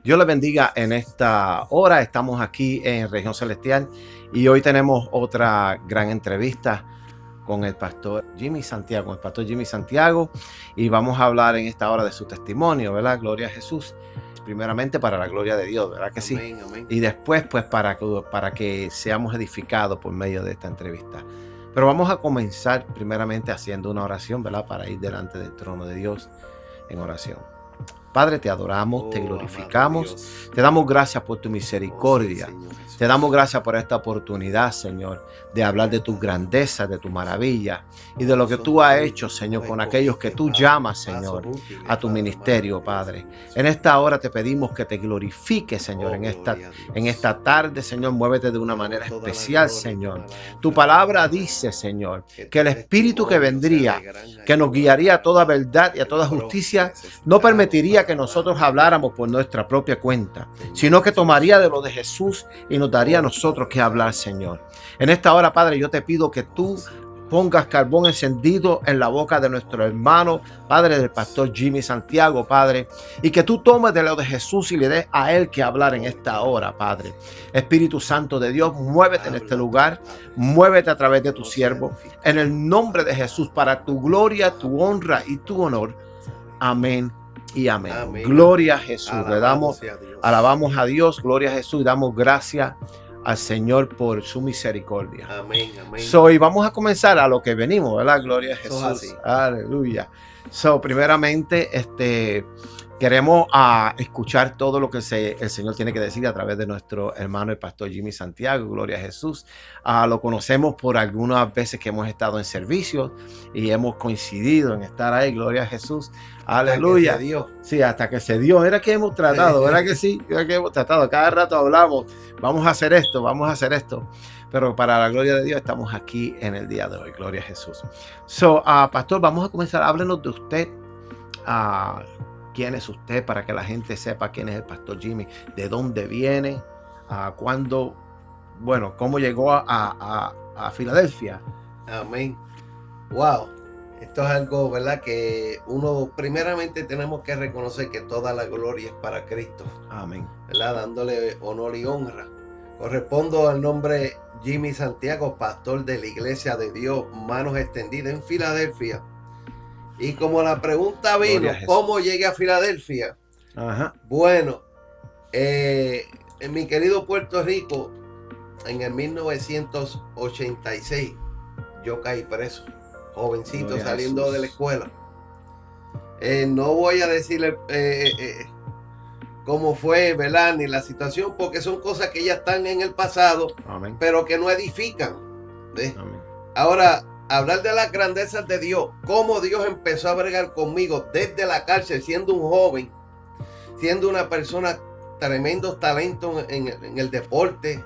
Dios les bendiga en esta hora. Estamos aquí en Región Celestial y hoy tenemos otra gran entrevista con el pastor Jimmy Santiago, y vamos a hablar en esta hora de su testimonio, ¿verdad? Gloria a Jesús. Primeramente para la gloria de Dios, ¿verdad que sí? Amén, amén. Y después pues para que seamos edificados por medio de esta entrevista. Pero vamos a comenzar primeramente haciendo una oración, ¿verdad? Para ir delante del trono de Dios en oración. Padre, te adoramos, te glorificamos, te damos gracias por tu misericordia. Te damos gracias por esta oportunidad, Señor, de hablar de tu grandeza, de tu maravilla y de lo que tú has hecho, Señor, con aquellos que tú llamas, Señor, a tu ministerio, Padre. En esta hora te pedimos que te glorifiques, Señor, en esta tarde, Señor, muévete de una manera especial, Señor. Tu palabra dice, Señor, que el Espíritu que vendría, que nos guiaría a toda verdad y a toda justicia, no permitiría que nosotros habláramos por nuestra propia cuenta, sino que tomaría de lo de Jesús y nos daría a nosotros que hablar, Señor. En esta hora, Padre, yo te pido que tú pongas carbón encendido en la boca de nuestro hermano, Padre, del pastor Jimmy Santiago, Padre, y que tú tomes de lo de Jesús y le des a él que hablar en esta hora, Padre. Espíritu Santo de Dios, muévete en este lugar, muévete a través de tu siervo, en el nombre de Jesús, para tu gloria, tu honra y tu honor. Amén y amén. Amén. Gloria a Jesús. Alabamos a Dios, gloria a Jesús, y damos gracias al Señor por su misericordia. Amén, amén. Y vamos a comenzar a lo que venimos, ¿verdad? Gloria a Jesús. Aleluya. Primeramente, queremos escuchar todo lo que el Señor tiene que decir a través de nuestro hermano el pastor Jimmy Santiago. Gloria a Jesús. Lo conocemos por algunas veces que hemos estado en servicio y hemos coincidido en estar ahí. Gloria a Jesús. Aleluya. Sí, hasta que se dio. Era que hemos tratado, ¿verdad que sí? Era que hemos tratado. Cada rato hablamos, vamos a hacer esto, vamos a hacer esto. Pero para la gloria de Dios estamos aquí en el día de hoy. Gloria a Jesús. Pastor, vamos a comenzar. Háblenos de usted. ¿Quién es usted? Para que la gente sepa quién es el pastor Jimmy. ¿De dónde viene? ¿Cuándo? Bueno, ¿cómo llegó a Filadelfia? Amén. Wow. Esto es algo, ¿verdad? Que uno primeramente tenemos que reconocer que toda la gloria es para Cristo. Amén. ¿Verdad? Dándole honor y honra. Correspondo al nombre Jimmy Santiago, pastor de la Iglesia de Dios, Manos Extendidas en Filadelfia. Y como la pregunta vino, ¿cómo llegué a Filadelfia? Ajá. Bueno, en mi querido Puerto Rico, en el 1986, yo caí preso, jovencito, saliendo de la escuela. No voy a decirle cómo fue, ¿verdad? Ni la situación, porque son cosas que ya están en el pasado. Amén. Pero que no edifican. Amén. Ahora, hablar de las grandezas de Dios, cómo Dios empezó a bregar conmigo desde la cárcel, siendo un joven, siendo una persona tremendos talentos en el deporte,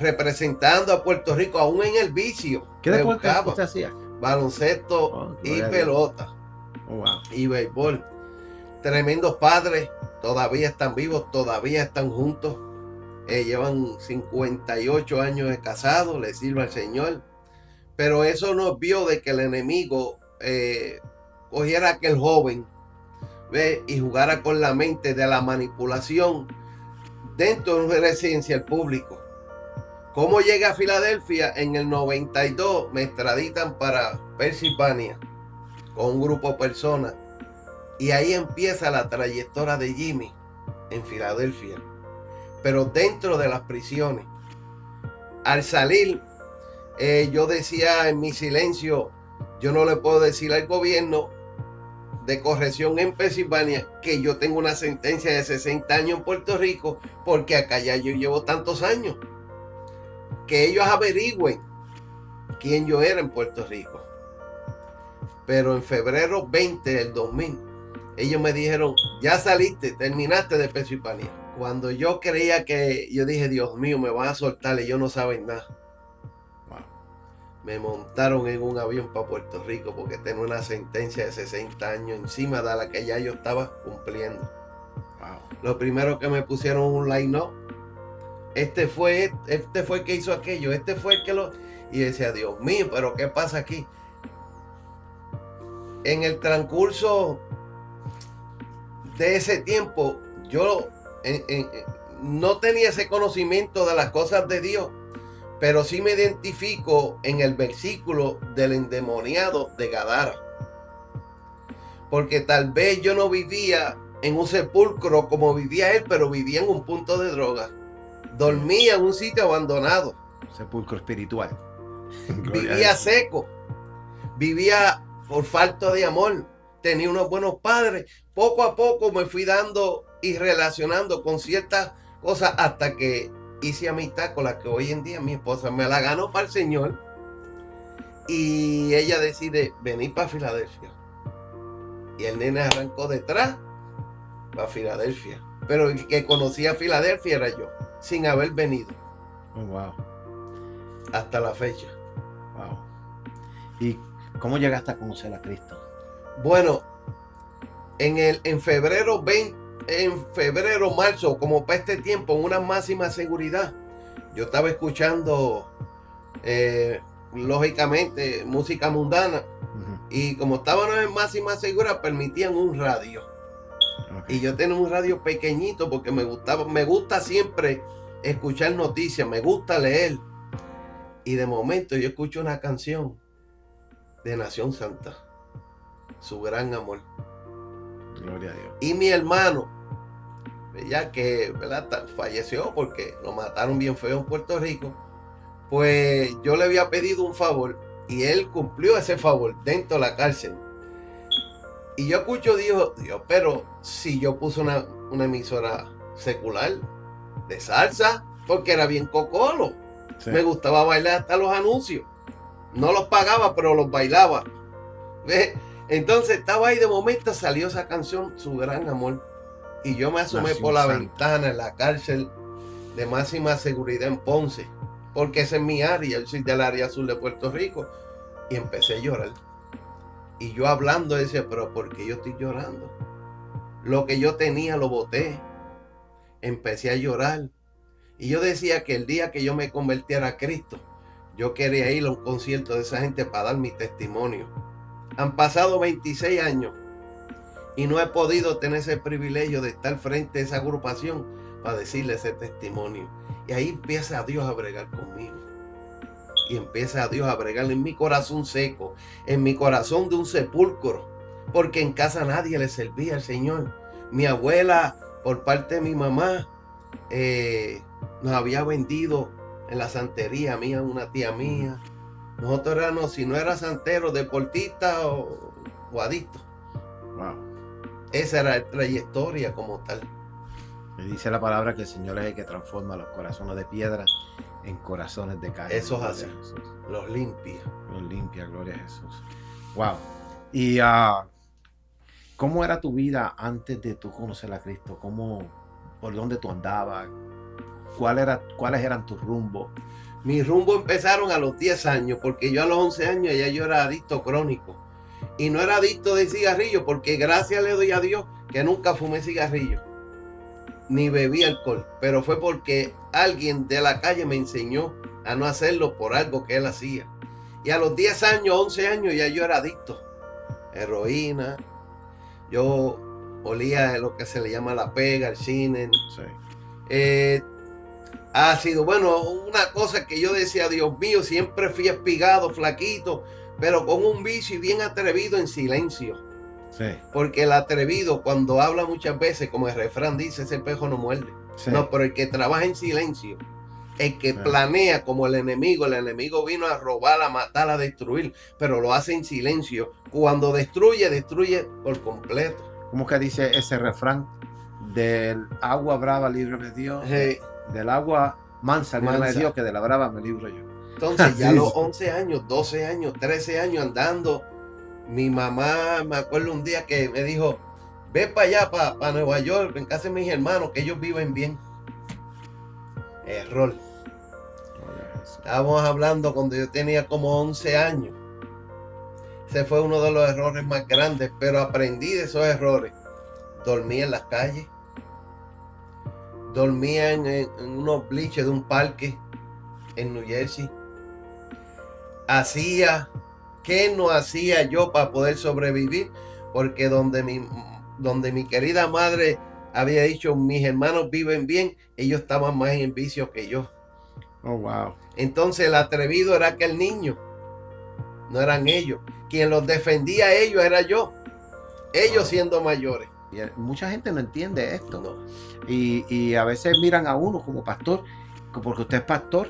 representando a Puerto Rico, aún en el vicio. ¿Qué deporte usted hacía? Baloncesto y pelota. Wow. Y béisbol. Tremendos padres, todavía están vivos, todavía están juntos. Llevan 58 años de casados, le sirve al Señor. Pero eso nos vio de que el enemigo cogiera a aquel joven, ¿ve? Y jugara con la mente de la manipulación dentro de un residencial público. ¿Cómo llegué a Filadelfia? En el 92 me extraditan para Pensilvania con un grupo de personas. Y ahí empieza la trayectoria de Jimmy en Filadelfia. Pero dentro de las prisiones. Al salir, yo decía en mi silencio, yo no le puedo decir al gobierno de corrección en Pensilvania que yo tengo una sentencia de 60 años en Puerto Rico, porque acá ya yo llevo tantos años. Que ellos averigüen quién yo era en Puerto Rico. Pero en febrero 20 del 2000, ellos me dijeron, ya saliste, terminaste de Pensilvania. Cuando yo creía que, yo dije, Dios mío, me van a soltar y ellos no saben nada. Wow. Me montaron en un avión para Puerto Rico porque tenía una sentencia de 60 años encima de la que ya yo estaba cumpliendo. Wow. Lo primero que me pusieron un line-up. Este fue el que hizo aquello, este fue el que lo... Y decía, Dios mío, pero ¿qué pasa aquí? En el transcurso de ese tiempo, yo no tenía ese conocimiento de las cosas de Dios, pero sí me identifico en el versículo del endemoniado de Gadara. Porque tal vez yo no vivía en un sepulcro como vivía él, pero vivía en un punto de droga. Dormía en un sitio abandonado. Sepulcro espiritual. Vivía seco. Vivía por falta de amor. Tenía unos buenos padres. Poco a poco me fui dando y relacionando con ciertas cosas hasta que hice amistad con la que hoy en día mi esposa me la ganó para el Señor. Y ella decide venir para Filadelfia. Y el nene arrancó detrás para Filadelfia. Pero el que conocía Filadelfia era yo, sin haber venido. Oh, wow. Hasta la fecha. Wow. ¿Y cómo llegaste a conocer a Cristo? Bueno, en febrero, marzo, como para este tiempo, en una máxima seguridad, yo estaba escuchando, lógicamente, música mundana. Y como estábamos en máxima seguridad, permitían un radio. Okay. Y yo tenía un radio pequeñito porque me gusta siempre escuchar noticias, me gusta leer. Y de momento yo escucho una canción de Nación Santa, Su Gran Amor. Gloria a Dios. Y mi hermano, ya que, ¿verdad?, falleció porque lo mataron bien feo en Puerto Rico, pues yo le había pedido un favor y él cumplió ese favor dentro de la cárcel. Y yo escucho, Dios, pero si yo puse una emisora secular de salsa, porque era bien cocolo. Sí. Me gustaba bailar hasta los anuncios. No los pagaba, pero los bailaba. ¿Ves? Entonces estaba ahí, de momento salió esa canción, Su Gran Amor. Y yo me asomé por la ventana en la cárcel de máxima seguridad en Ponce, porque esa es mi área, yo soy del área sur de Puerto Rico. Y empecé a llorar. Y yo hablando decía, pero ¿por qué yo estoy llorando? Lo que yo tenía lo boté. Empecé a llorar. Y yo decía que el día que yo me convirtiera a Cristo, yo quería ir a un concierto de esa gente para dar mi testimonio. Han pasado 26 años y no he podido tener ese privilegio de estar frente a esa agrupación para decirle ese testimonio. Y ahí empieza Dios a bregar conmigo. Y empieza a Dios a bregar en mi corazón seco, en mi corazón de un sepulcro, porque en casa nadie le servía al Señor. Mi abuela, por parte de mi mamá, nos había vendido en la santería mía, una tía mía. Nosotros éramos, si no era santero, deportista o adicto. Wow. Esa era la trayectoria como tal. Le dice la palabra que el Señor es el que transforma los corazones de piedra en corazones de carne. Eso es así. Los limpia. Los limpia, gloria a Jesús. Wow. Y ¿cómo era tu vida antes de tú conocer a Cristo? ¿Por dónde tú andabas? ¿Cuáles eran tus rumbos? Mis rumbos empezaron a los 10 años, porque yo a los 11 años ya yo era adicto crónico. Y no era adicto de cigarrillo, porque gracias le doy a Dios que nunca fumé cigarrillo, ni bebí alcohol. Pero fue porque alguien de la calle me enseñó a no hacerlo por algo que él hacía. Y a los 10 años, 11 años ya yo era adicto. Heroína. Yo olía lo que se le llama la pega, el cine. Sí. Ácido. Bueno, una cosa que yo decía, Dios mío, siempre fui espigado, flaquito, pero con un vicio y bien atrevido en silencio. Sí. Porque el atrevido, cuando habla muchas veces, como el refrán dice, ese espejo no muerde. Sí. No, pero el que trabaja en silencio, el que planea como el enemigo vino a robar, a matar, a destruir, pero lo hace en silencio. Cuando destruye, destruye por completo. ¿Cómo que dice ese refrán? Del agua brava líbrame Dios, sí. Del agua mansa líbrame Dios, que de la brava me libro yo. Entonces ya a los 11 años, 12 años, 13 años andando, mi mamá, me acuerdo un día que me dijo, ve para allá, para Nueva York, en casa de mis hermanos, que ellos viven bien. Error. Estábamos hablando cuando yo tenía como 11 años. Ese fue uno de los errores más grandes, pero aprendí de esos errores. Dormía en las calles. Dormía en unos bliches de un parque en New Jersey. ¿Qué no hacía yo para poder sobrevivir? Porque donde mi querida madre había dicho, mis hermanos viven bien, ellos estaban más en vicio que yo. Oh, wow. Entonces el atrevido era aquel niño, no eran ellos. Quien los defendía a ellos era yo, ellos Wow. siendo mayores. Y mucha gente no entiende esto. No. Y a veces miran a uno como pastor, porque usted es pastor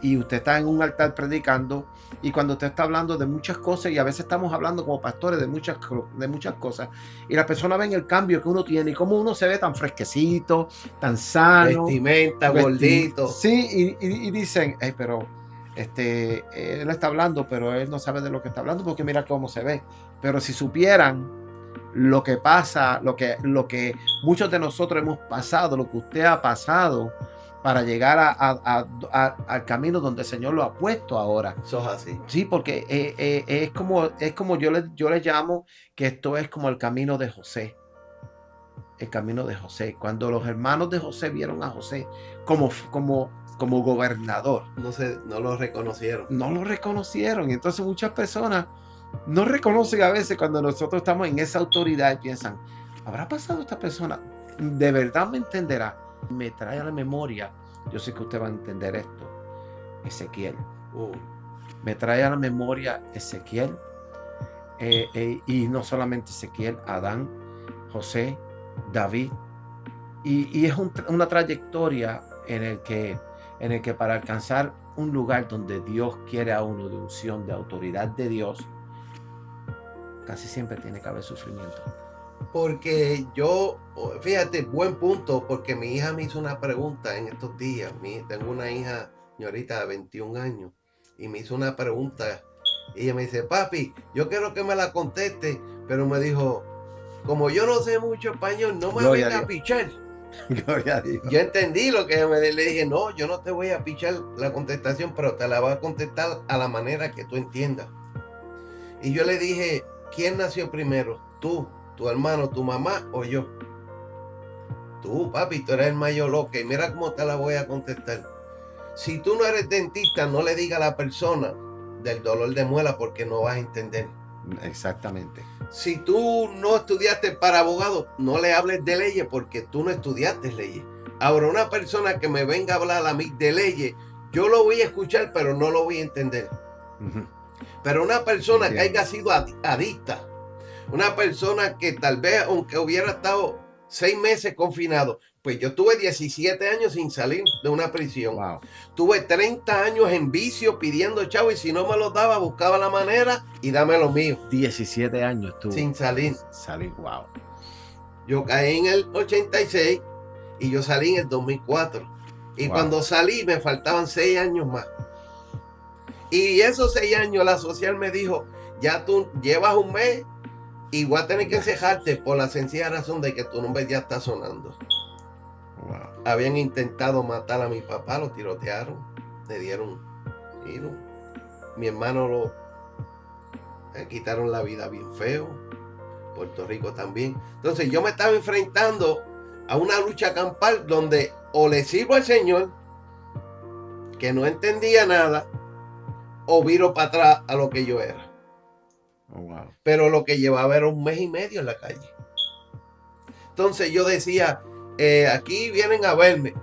y usted está en un altar predicando, y cuando usted está hablando de muchas cosas, y a veces estamos hablando como pastores de muchas cosas, y las personas ven el cambio que uno tiene y cómo uno se ve tan fresquecito, tan sano, Vestimenta, gordito. Sí, y dicen, pero él está hablando, pero él no sabe de lo que está hablando, porque mira cómo se ve. Pero si supieran lo que pasa, lo que muchos de nosotros hemos pasado, lo que usted ha pasado para llegar al camino donde el Señor lo ha puesto ahora. Eso es así. Sí, porque es como yo le llamo, que esto es como el camino de José. El camino de José. Cuando los hermanos de José vieron a José como gobernador, No lo reconocieron. no lo reconocieron. Y entonces muchas personas no reconocen a veces cuando nosotros estamos en esa autoridad y piensan, ¿habrá pasado esta persona? ¿De verdad me entenderá? Me trae a la memoria, yo sé que usted va a entender esto, Ezequiel. Me trae a la memoria Ezequiel, y no solamente Ezequiel, Adán, José, David. Y es una trayectoria en el que para alcanzar un lugar donde Dios quiere a uno de unción, de autoridad de Dios, casi siempre tiene que haber sufrimiento. Porque yo, fíjate, buen punto, porque mi hija me hizo una pregunta en estos días. Tengo una hija, señorita, de 21 años, y me hizo una pregunta. Y ella me dice, papi, yo quiero que me la conteste, pero me dijo, como yo no sé mucho español, no me Gloria venga a a Dios. pichar. Gloria a Dios. Yo entendí lo que ella le dije, no, yo no te voy a pichar la contestación, pero te la voy a contestar a la manera que tú entiendas. Y yo le dije, ¿quién nació primero? ¿Tú, tu hermano, tu mamá o yo? Tú, papi, tú eres el mayor loco. Y mira cómo te la voy a contestar. Si tú no eres dentista, no le digas a la persona del dolor de muela porque no vas a entender. Exactamente. Si tú no estudiaste para abogado, no le hables de leyes porque tú no estudiaste leyes. Ahora, una persona que me venga a hablar a mí de leyes, yo lo voy a escuchar, pero no lo voy a entender. Pero una persona que haya sido adicta, una persona que tal vez, aunque hubiera estado 6 meses confinado, pues yo tuve 17 años sin salir de una prisión. Wow. Tuve 30 años en vicio pidiendo chavo, y si no me lo daba, buscaba la manera y dame lo mío. 17 años tuvo. Sin salir. Wow. Yo caí en el 86 y yo salí en el 2004. Y Wow. cuando salí me faltaban 6 años más. Y esos 6 años la social me dijo, ya tú llevas un mes y voy a tener que encejarte por la sencilla razón de que tu nombre ya está sonando. Wow. Habían intentado matar a mi papá, lo tirotearon, le dieron tiro. Mi hermano le quitaron la vida bien feo. Puerto Rico también. Entonces yo me estaba enfrentando a una lucha campal donde o le sirvo al Señor, que no entendía nada, o viro para atrás a lo que yo era. Oh, wow. Pero lo que llevaba era un mes y medio en la calle. Entonces yo decía, aquí vienen a verme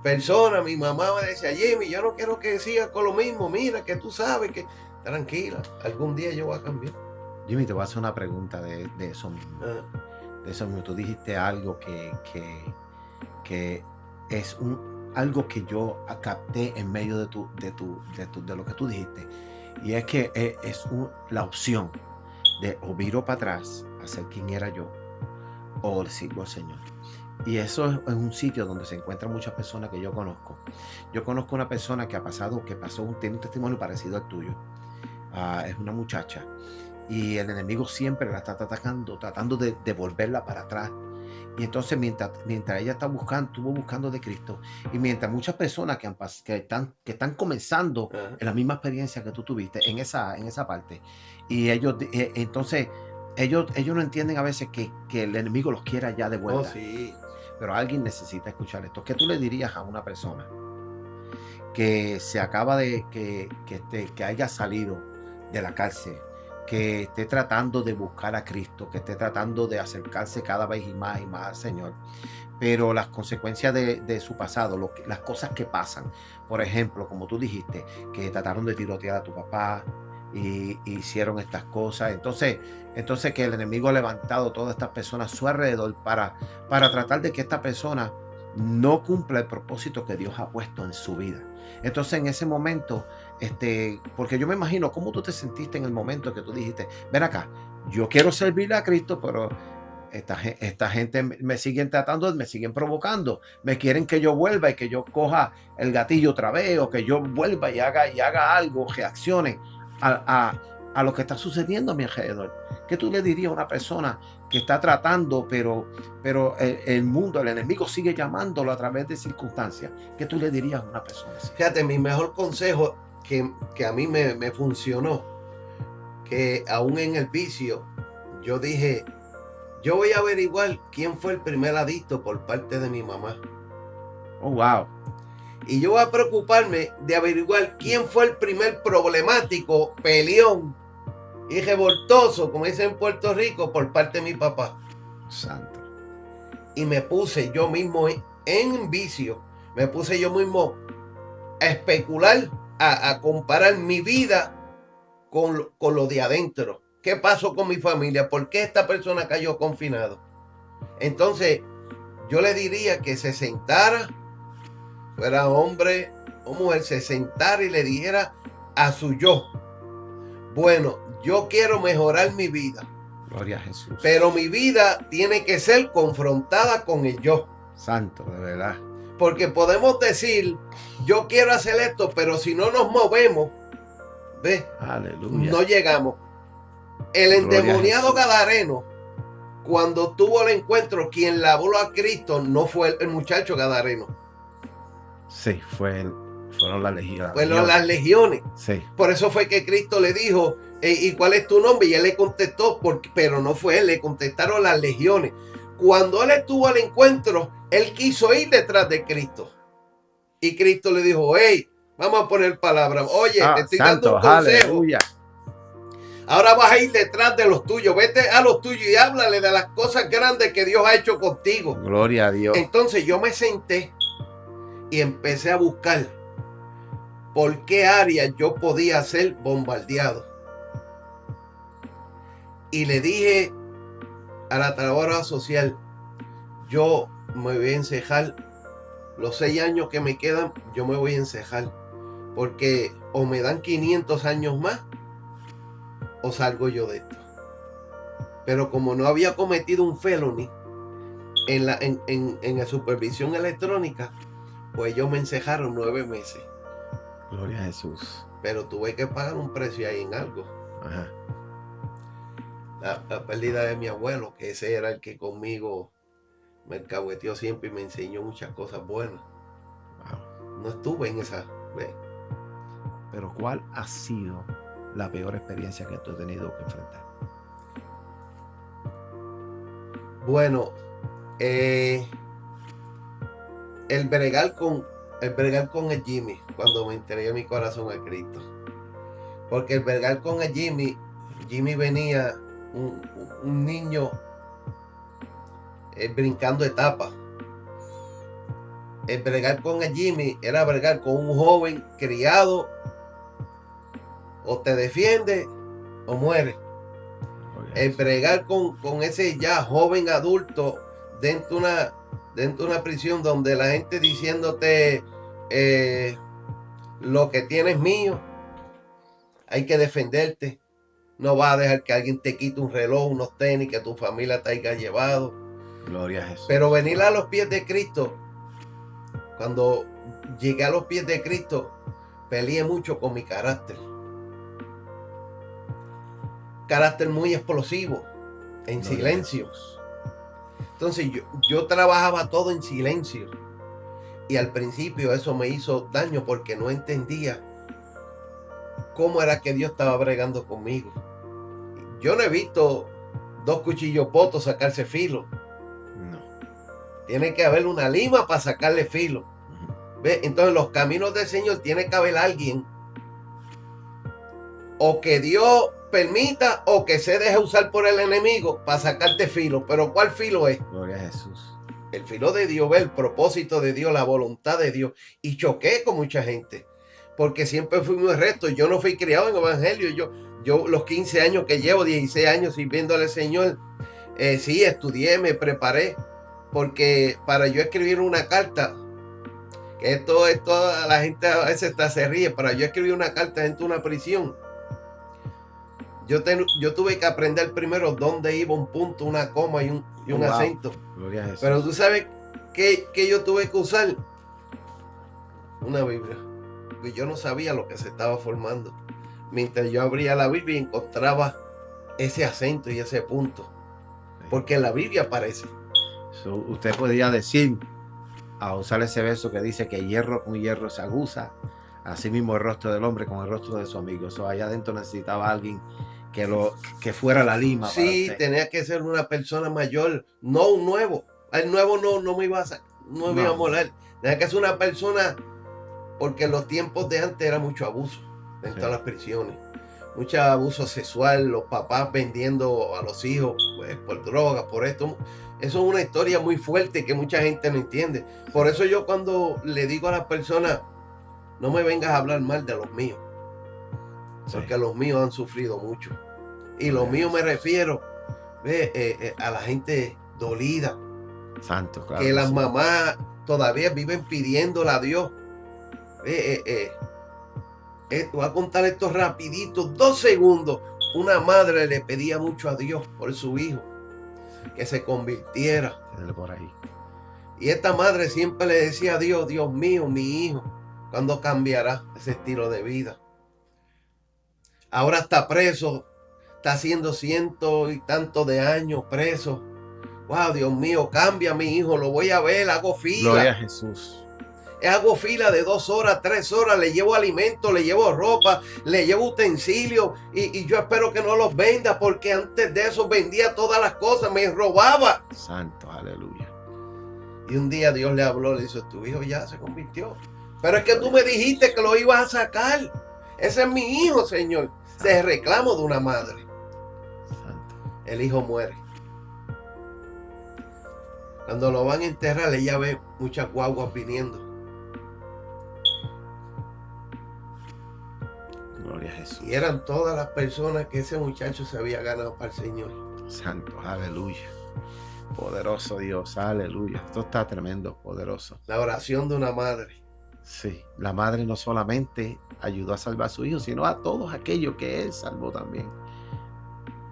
personas, mi mamá me decía, Jimmy, yo no quiero que sigas con lo mismo, mira que tú sabes que, tranquila, algún día yo voy a cambiar. Jimmy, te voy a hacer una pregunta de eso mismo. De eso mismo. Tú dijiste algo que es algo que yo capté en medio de lo que tú dijiste. Y es que es la opción de o viro para atrás a ser quien era yo, o le sirvo al Señor. Y eso es un sitio donde se encuentran muchas personas que yo conozco. Yo conozco una persona que tiene un testimonio parecido al tuyo. Es una muchacha. Y el enemigo siempre la está atacando, tratando de volverla para atrás. Y entonces mientras ella estuvo buscando de Cristo, y mientras muchas personas que están comenzando en la misma experiencia que tú tuviste en esa parte, y entonces ellos no entienden a veces que el enemigo los quiera ya de vuelta. Oh, sí. Pero alguien necesita escuchar esto. ¿Qué tú le dirías a una persona que se acaba de que haya salido de la cárcel, que esté tratando de buscar a Cristo, que esté tratando de acercarse cada vez y más al Señor. Pero las consecuencias de su pasado, las cosas que pasan, por ejemplo, como tú dijiste, que trataron de tirotear a tu papá y hicieron estas cosas, entonces que el enemigo ha levantado todas estas personas a su alrededor para tratar de que esta persona no cumpla el propósito que Dios ha puesto en su vida. Entonces en ese momento, porque yo me imagino cómo tú te sentiste en el momento que tú dijiste, ven acá, yo quiero servirle a Cristo, pero esta gente me siguen tratando, me siguen provocando, me quieren que yo vuelva y que yo coja el gatillo otra vez, o que yo vuelva y haga algo, reaccione a lo que está sucediendo a mi alrededor. ¿Qué tú le dirías a una persona que está tratando, pero el mundo, el enemigo sigue llamándolo a través de circunstancias? ¿Qué tú le dirías a una persona así? Fíjate, mi mejor consejo que a mí me funcionó, que aún en el vicio, yo dije, yo voy a averiguar quién fue el primer adicto por parte de mi mamá. Oh, wow. Y yo voy a preocuparme de averiguar quién fue el primer problemático, peleón y revoltoso, como dicen en Puerto Rico, por parte de mi papá. Santo. Y me puse yo mismo en vicio, me puse yo mismo a especular, a comparar mi vida con lo de adentro. ¿Qué pasó con mi familia? ¿Por qué esta persona cayó confinado? Entonces, yo le diría que se sentara, fuera hombre o mujer, se sentara y le dijera a su yo, bueno, yo quiero mejorar mi vida. Gloria a Jesús. Pero mi vida tiene que ser confrontada con el yo. Santo, de verdad. Porque podemos decir, yo quiero hacer esto, pero si no nos movemos, ¿ves? Aleluya. No llegamos. El endemoniado Gadareno, cuando tuvo el encuentro, quien le habló a Cristo no fue el muchacho Gadareno. Sí, fueron las legiones. Fueron las legiones. Sí. Por eso fue que Cristo le dijo, ¿y cuál es tu nombre? Y él le contestó, pero no fue él, le contestaron las legiones. Cuando él estuvo al encuentro, él quiso ir detrás de Cristo. Y Cristo le dijo, hey, vamos a poner palabras. Oye, te estoy dando un consejo. Aleluya. Ahora vas a ir detrás de los tuyos. Vete a los tuyos y háblale de las cosas grandes que Dios ha hecho contigo. Gloria a Dios. Entonces yo me senté y empecé a buscar por qué área yo podía ser bombardeado. Y le dije a la trabajadora social, yo me voy a encejar. Los 6 años que me quedan, yo me voy a encejar. Porque o me dan 500 años más o salgo yo de esto. Pero como no había cometido un felony en la supervisión electrónica, pues ellos me encejaron 9 meses. Gloria a Jesús. Pero tuve que pagar un precio ahí en algo. Ajá. La pérdida de mi abuelo, que ese era el que conmigo me alcahueteó siempre y me enseñó muchas cosas buenas. Wow. No estuve en esa vez. Pero ¿cuál ha sido la peor experiencia que tú has tenido que enfrentar? Bueno, el bregar con el Jimmy, cuando me entregué mi corazón a Cristo. Porque el bregar con el Jimmy venía un niño brincando etapas. El bregar con el Jimmy era bregar con un joven criado, o te defiende o muere. El bregar con ese ya joven adulto dentro de una prisión donde la gente diciéndote lo que tienes mío, hay que defenderte. No vas a dejar que alguien te quite un reloj, unos tenis que tu familia te haya llevado. Gloria a Jesús. Pero venir a los pies de Cristo, cuando llegué a los pies de Cristo, peleé mucho con mi carácter. Carácter muy explosivo, en silencio. Entonces yo trabajaba todo en silencio. Y al principio eso me hizo daño porque no entendía cómo era que Dios estaba bregando conmigo. Yo no he visto 2 cuchillos potos sacarse filo. No. Tiene que haber una lima para sacarle filo. ¿Ve? Entonces los caminos del Señor tiene que haber alguien o que Dios permita o que se deje usar por el enemigo para sacarte filo. Pero ¿cuál filo es? Gloria a Jesús. El filo de Dios, el propósito de Dios, la voluntad de Dios. Y choqué con mucha gente, porque siempre fui muy recto. Yo no fui criado en evangelio. Yo los 15 años que llevo, 16 años sirviéndole al Señor, sí, estudié, me preparé, porque para yo escribir una carta, que esto la gente a veces hasta se ríe, para yo escribir una carta dentro de una prisión, yo tuve que aprender primero dónde iba un punto, una coma y un Wow. acento. Gloria a Jesús. Pero tú sabes que yo tuve que usar una Biblia, porque yo no sabía lo que se estaba formando. Mientras yo abría la Biblia y encontraba ese acento y ese punto, porque en la Biblia aparece. So, usted podría decir, a usar ese verso que dice que hierro con hierro se aguza, así mismo el rostro del hombre con el rostro de su amigo. So, allá adentro necesitaba alguien que fuera la lima. Sí, tenía que ser una persona mayor, no un nuevo. El nuevo no me iba a molar. Tenía que ser una persona, porque en los tiempos de antes era mucho abuso dentro de las prisiones. Mucho abuso sexual, los papás vendiendo a los hijos pues, por drogas, por esto. Eso es una historia muy fuerte que mucha gente no entiende. Por eso yo cuando le digo a las personas, no me vengas a hablar mal de los míos, porque los míos han sufrido mucho. Y los míos me refiero a la gente dolida. Santo, claro. Que las mamás todavía viven pidiéndole a Dios. Voy a contar esto rapidito, 2 segundos. Una madre le pedía mucho a Dios por su hijo, que se convirtiera. Por ahí. Y esta madre siempre le decía a Dios, Dios mío, mi hijo, ¿cuándo cambiará ese estilo de vida? Ahora está preso, está haciendo 100 y tantos de años preso. Wow, Dios mío, cambia a mi hijo, lo voy a ver, hago fila. Gloria a Jesús. Hago fila de 2 horas, 3 horas, le llevo alimento, le llevo ropa, le llevo utensilios y yo espero que no los venda, porque antes de eso vendía todas las cosas, me robaba. Santo, aleluya. Y un día Dios le habló, le dijo, tu hijo ya se convirtió. Pero es que tú me dijiste que lo ibas a sacar. Ese es mi hijo, Señor. Se reclamo de una madre. Santo. El hijo muere. Cuando lo van a enterrar, ella ve muchas guaguas viniendo. Gloria a Jesús. Y eran todas las personas que ese muchacho se había ganado para el Señor. Santo, aleluya. Poderoso Dios, aleluya. Esto está tremendo, poderoso. La oración de una madre. Sí, la madre no solamente ayudó a salvar a su hijo, sino a todos aquellos que él salvó también.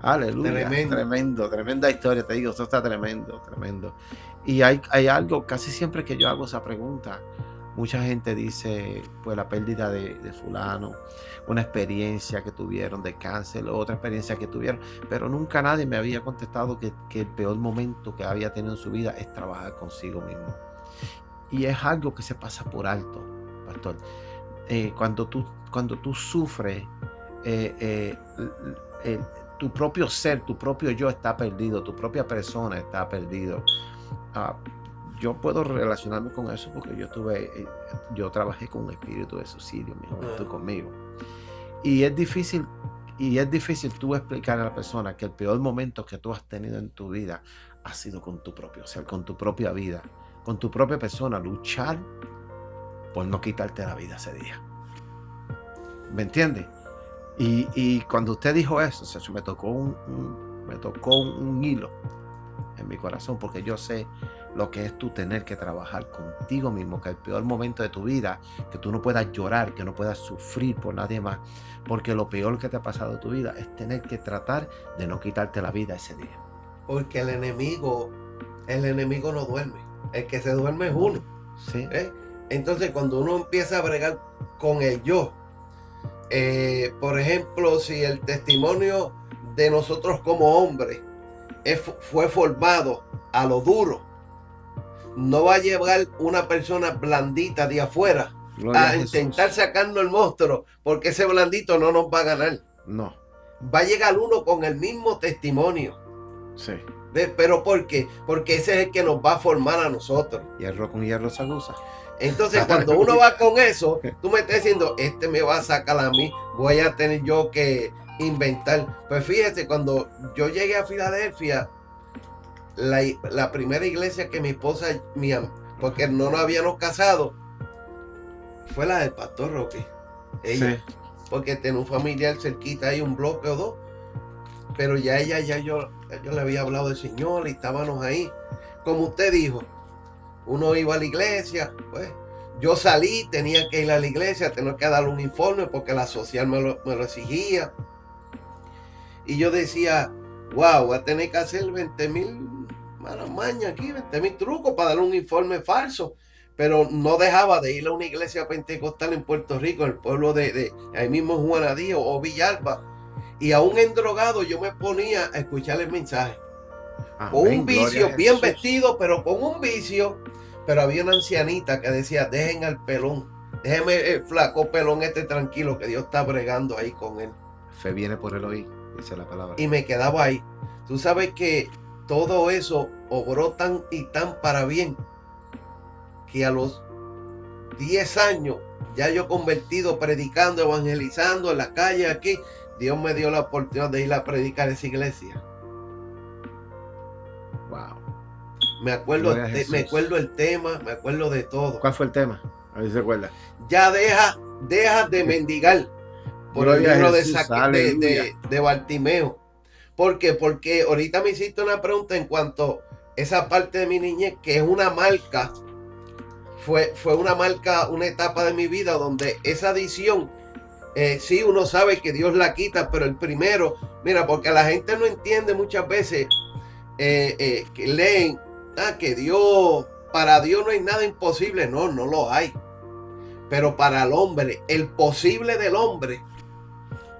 Aleluya. Tremendo, tremenda historia, te digo, esto está tremendo, tremendo. Y hay algo, casi siempre que yo hago esa pregunta, mucha gente dice, pues la pérdida de fulano, una experiencia que tuvieron de cáncer, otra experiencia que tuvieron, pero nunca nadie me había contestado que el peor momento que había tenido en su vida es trabajar consigo mismo. Y es algo que se pasa por alto, pastor. Cuando tú sufres, tu propio ser, tu propio yo está perdido, tu propia persona está perdido. Yo puedo relacionarme con eso porque yo trabajé con un espíritu de suicidio en mi juventud conmigo. Y es difícil tú explicar a la persona que el peor momento que tú has tenido en tu vida ha sido con tu propio ser, con tu propia vida, con tu propia persona, luchar por no quitarte la vida ese día. ¿Me entiendes? Y cuando usted dijo eso, me tocó un hilo en mi corazón, porque yo sé lo que es tú tener que trabajar contigo mismo, que el peor momento de tu vida, que tú no puedas llorar, que no puedas sufrir por nadie más, porque lo peor que te ha pasado en tu vida es tener que tratar de no quitarte la vida ese día. Porque el enemigo no duerme, el que se duerme es uno. Sí. Entonces cuando uno empieza a bregar con el yo, por ejemplo, si el testimonio de nosotros como hombres fue formado a lo duro, no va a llevar una persona blandita de afuera a intentar sacarnos el monstruo, porque ese blandito no nos va a ganar. No. Va a llegar uno con el mismo testimonio. Sí. ¿Pero por qué? Porque ese es el que nos va a formar a nosotros. Hierro con hierro se aguza. Entonces, cuando uno va con eso, tú me estás diciendo, este me va a sacar a mí, voy a tener yo que inventar. Pues fíjate, cuando yo llegué a Filadelfia, la primera iglesia que mi esposa, porque no nos habíamos casado, fue la del pastor Roque. Ella, Sí. porque tenía un familiar cerquita ahí, un bloque o dos, pero ya yo le había hablado del Señor y estábamos ahí. Como usted dijo, uno iba a la iglesia, pues yo salí, tenía que ir a la iglesia, tenía que dar un informe porque la social me lo exigía. Y yo decía, wow, voy a tener que hacer 20,000 malas mañas aquí, 20,000 trucos para dar un informe falso. Pero no dejaba de ir a una iglesia pentecostal en Puerto Rico, en el pueblo de ahí mismo Juanadío o Villalba. Y aún endrogado yo me ponía a escuchar el mensaje. Con Amén, un gloria a vicio, bien Jesús. vestido, pero con un vicio. Pero había una ancianita que decía, dejen al pelón, déjeme el flaco pelón tranquilo, que Dios está bregando ahí con él. Fe viene por el oír, dice la palabra. Y me quedaba ahí. Tú sabes que todo eso obró tan y tan para bien, que a los 10 años, ya yo convertido, predicando, evangelizando en la calle aquí, Dios me dio la oportunidad de ir a predicar a esa iglesia. Wow. Me acuerdo Gloria a Jesús. el tema, me acuerdo de todo. ¿Cuál fue el tema? A ver si se acuerda. Ya deja de mendigar por Gloria a el libro Jesús, aleluya. de Bartimeo. ¿Por qué? Porque ahorita me hiciste una pregunta en cuanto a esa parte de mi niñez, que es una marca, fue una marca, una etapa de mi vida donde esa adicción, sí, uno sabe que Dios la quita, pero el primero, mira, porque la gente no entiende muchas veces, que leen, que Dios, para Dios no hay nada imposible. No lo hay. Pero para el hombre, el posible del hombre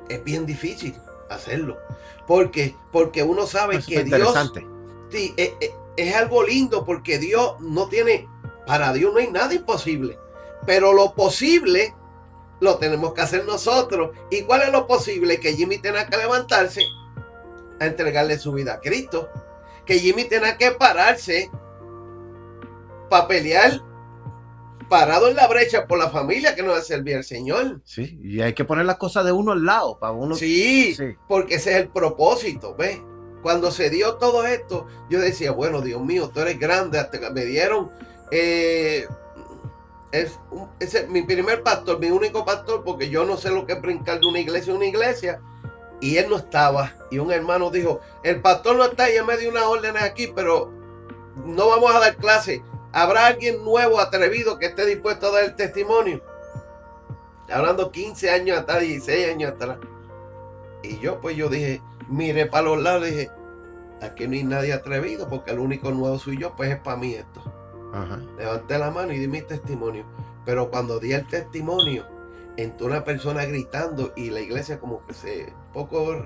es bien difícil hacerlo. Porque uno sabe Eso que está Dios, interesante. sí, es algo lindo, porque Dios no tiene, para Dios no hay nada imposible. Pero lo posible lo tenemos que hacer nosotros. ¿Y cuál es lo posible? Que Jimmy tenga que levantarse a entregarle su vida a Cristo. Que Jimmy tenga que pararse para pelear, parado en la brecha por la familia que nos va a servir al Señor. Sí, y hay que poner las cosas de uno al lado para uno. Sí, Sí. porque ese es el propósito, ¿ves? Cuando se dio todo esto, yo decía, bueno, Dios mío, tú eres grande. Hasta que me dieron, ese mi primer pastor, mi único pastor, porque yo no sé lo que es brincar de una iglesia a una iglesia, y él no estaba. Y un hermano dijo, el pastor no está, y él me dio unas órdenes aquí, pero no vamos a dar clase. ¿Habrá alguien nuevo, atrevido, que esté dispuesto a dar el testimonio? Hablando 15 años atrás, 16 años atrás. Y yo dije, miré para los lados y dije, aquí no hay nadie atrevido, porque el único nuevo soy yo, pues es para mí esto. Ajá. Levanté la mano y di mi testimonio. Pero cuando di el testimonio, entró una persona gritando y la iglesia como que un poco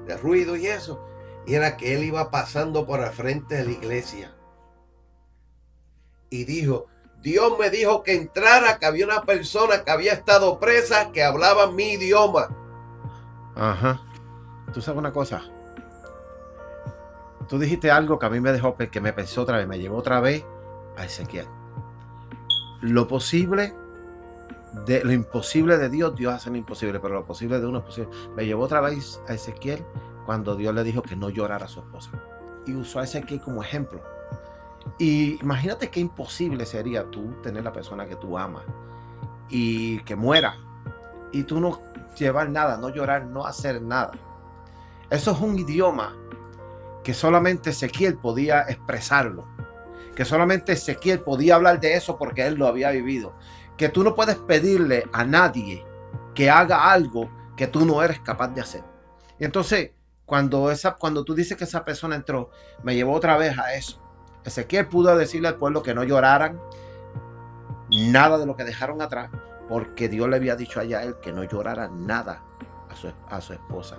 de ruido y eso. Y era que él iba pasando por el frente de la iglesia. Y dijo, Dios me dijo que entrara, que había una persona que había estado presa, que hablaba mi idioma. Ajá. Tú sabes una cosa. Tú dijiste algo que a mí me dejó, que me pensó otra vez, me llevó otra vez a Ezequiel. Lo imposible de Dios, Dios hace lo imposible, pero lo posible de uno es posible. Me llevó otra vez a Ezequiel cuando Dios le dijo que no llorara a su esposa. Y usó a Ezequiel como ejemplo. Y imagínate qué imposible sería tú tener la persona que tú amas y que muera y tú no llevar nada, no llorar, no hacer nada. Eso es un idioma que solamente Ezequiel podía expresarlo, que solamente Ezequiel podía hablar de eso porque él lo había vivido, que tú no puedes pedirle a nadie que haga algo que tú no eres capaz de hacer. Y entonces cuando tú dices que esa persona entró, me llevó otra vez a eso. Ezequiel pudo decirle al pueblo que no lloraran nada de lo que dejaron atrás, porque Dios le había dicho allá a él que no llorara nada a su esposa.